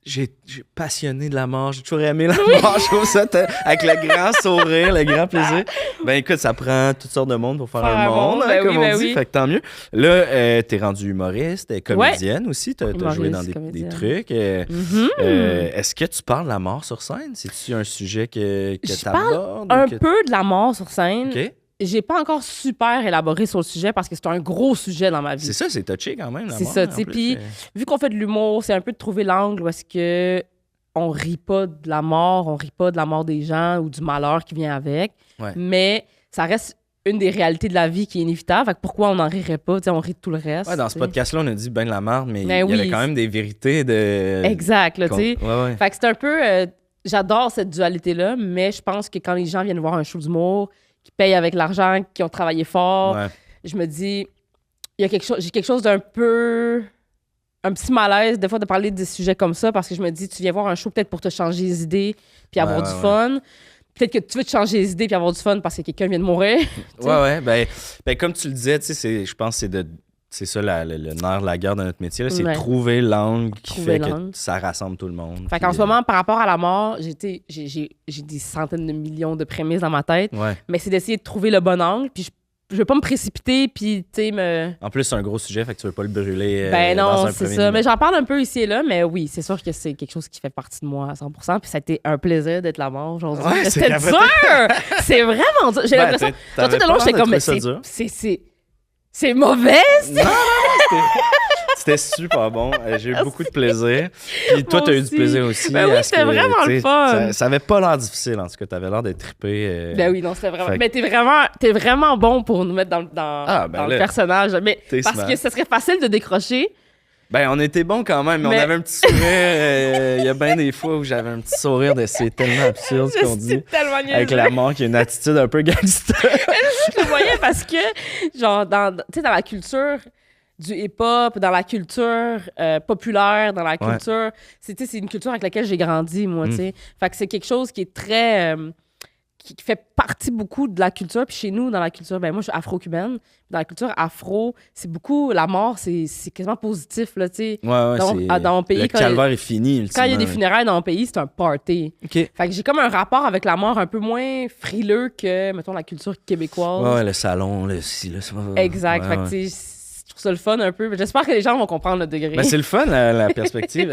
j'ai passionné de la mort. J'ai toujours aimé la mort. Je trouve ça avec le grand sourire, le grand plaisir. Ben écoute, ça prend toutes sortes de monde pour faire un monde, hein, ben comme oui, on ben dit. oui. Fait que tant mieux. Là, t'es rendu humoriste, t'es comédienne aussi. T'as joué dans des comédienne. trucs. Mhm. Est-ce que tu parles de la mort sur scène? C'est-tu un sujet que Je t'abordes? Un ou que... peu de la mort sur scène. OK. J'ai pas encore super élaboré sur le sujet parce que c'est un gros sujet dans ma vie. C'est ça, c'est touché quand même, la C'est mort. ça, en tu sais. plus. Puis, vu qu'on fait de l'humour, c'est un peu de trouver l'angle où est-ce que on rit pas de la mort, on rit pas de la mort des gens ou du malheur qui vient avec. Ouais. Mais ça reste une des réalités de la vie qui est inévitable. Fait que pourquoi on n'en rirait pas? Tu sais, on rit de tout le reste. Ouais, dans ce tu sais. podcast-là, on a dit ben de la merde, mais Ben il y avait oui. quand même des vérités de... Exact, là, tu sais. Ouais, ouais. Fait que c'est un peu... j'adore cette dualité-là, mais je pense que quand les gens viennent voir un show d'humour, qui payent avec l'argent, qui ont travaillé fort, Ouais. je me dis, il y a j'ai quelque chose d'un peu... un petit malaise, des fois, de parler de sujets comme ça, parce que je me dis, tu viens voir un show peut-être pour te changer les idées, puis avoir Ouais, du ouais, fun. Peut-être que tu veux te changer les idées puis avoir du fun parce que quelqu'un vient de mourir. Ouais. Ben, comme tu le disais, tu sais, je pense que c'est ça le nerf de la guerre de notre métier, là, c'est Ouais. trouver l'angle qui Trouver fait l'angle. que ça rassemble tout le monde. Fait Puis, qu'en ce moment, par rapport à la mort, j'ai des centaines de millions de prémices dans ma tête, Ouais. mais c'est d'essayer de trouver le bon angle. Puis veux pas me précipiter, puis, tu sais, En plus, c'est un gros sujet, fait que tu veux pas le brûler Ben dans non, un c'est premier ça. numéro. Mais j'en parle un peu ici et là, mais oui, c'est sûr que c'est quelque chose qui fait partie de moi à 100%. Puis ça a été un plaisir d'être la mort aujourd'hui. Ouais, c'est C'était capoté. dur! C'est vraiment dur. J'ai Ben, l'impression... t'avais Tout le pas long, l'air j'étais de comme, trouver mais ça dur. c'est mauvais! Non, c'était super bon. J'ai eu beaucoup de plaisir. Puis toi, Moi t'as eu du aussi. plaisir aussi. Ben oui, à ce c'était que, vraiment tu sais, le fun. Ça avait pas l'air difficile, en tout cas. T'avais l'air d'être trippé. Ben oui, non, c'était vraiment... Fait que- Mais t'es vraiment bon pour nous mettre dans Ah, le là, personnage. Mais t'es parce smart. que ce serait facile de décrocher. Ben, on était bons quand même, mais on Mais- avait un petit sourire. Il y a bien des fois où j'avais un petit sourire de c'est tellement absurde ce qu'on dit. C'est tellement Avec niaiseux. la mort qui a une attitude un peu gangster. Je le voyais parce que, genre, tu sais, dans la culture du hip-hop, dans la culture populaire, dans la culture... C'est une culture avec laquelle j'ai grandi, moi, tu sais. Fait que c'est quelque chose qui est très... qui fait partie beaucoup de la culture. Puis chez nous, dans la culture... Ben moi, je suis afro-cubaine. Dans la culture afro, c'est beaucoup... La mort, c'est quasiment positif, là, tu sais. Ouais, Donc, c'est... dans mon pays, le quand calvaire est fini, Quand il y a des ultimement. funérailles dans mon pays, c'est un party. OK. Fait que j'ai comme un rapport avec la mort un peu moins frileux que, mettons, la culture québécoise. Ouais, le salon, le ci, là, ça va. Exact. Ouais, Fait que, ouais. tu sais, je trouve ça le fun un peu. J'espère que les gens vont comprendre le degré. Ben, c'est le fun, la perspective.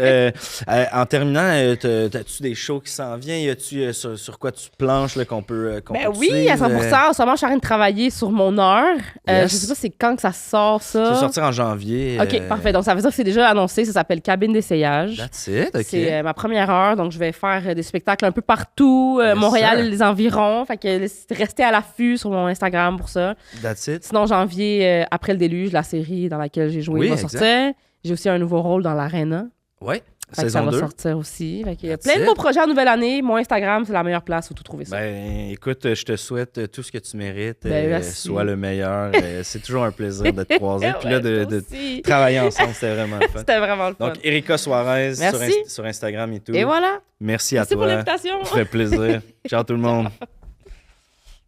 En terminant, t'as-tu des shows qui s'en viennent? Y a-tu sur quoi tu planches là, qu'on peut Ben te oui, à suivre? 100%. En ce moment, je suis en train de travailler sur mon heure. Yes. Je sais pas c'est quand que ça sort, Ça ça. va sortir en janvier. OK, parfait. Donc, ça veut dire que c'est déjà annoncé. Ça s'appelle Cabine d'essayage. That's it, OK. C'est ma première heure, donc je vais faire des spectacles un peu partout, Yes, Montréal sir. et les environs. Fait que restez à l'affût sur mon Instagram pour ça. That's it. Sinon, janvier, après le déluge, la série dans laquelle j'ai joué Oui, va exact. sortir. J'ai aussi un nouveau rôle dans l'Arena. Ouais, Fait que ça saison va 2. sortir aussi. Fait que, That's plein de it. beaux projets en nouvelle année. Mon Instagram, c'est la meilleure place où tout trouver ça. Ben, écoute, je te souhaite tout ce que tu mérites. Ben, merci. Sois le meilleur. C'est toujours un plaisir de te croiser. Puis là, Ouais, de toi aussi. travailler ensemble, c'était vraiment le fun. C'était vraiment le fun. Donc, Erika Suarez Merci. sur Instagram et tout. Et voilà. Merci à Merci pour toi. l'invitation. Ça fait plaisir. Ciao tout le monde.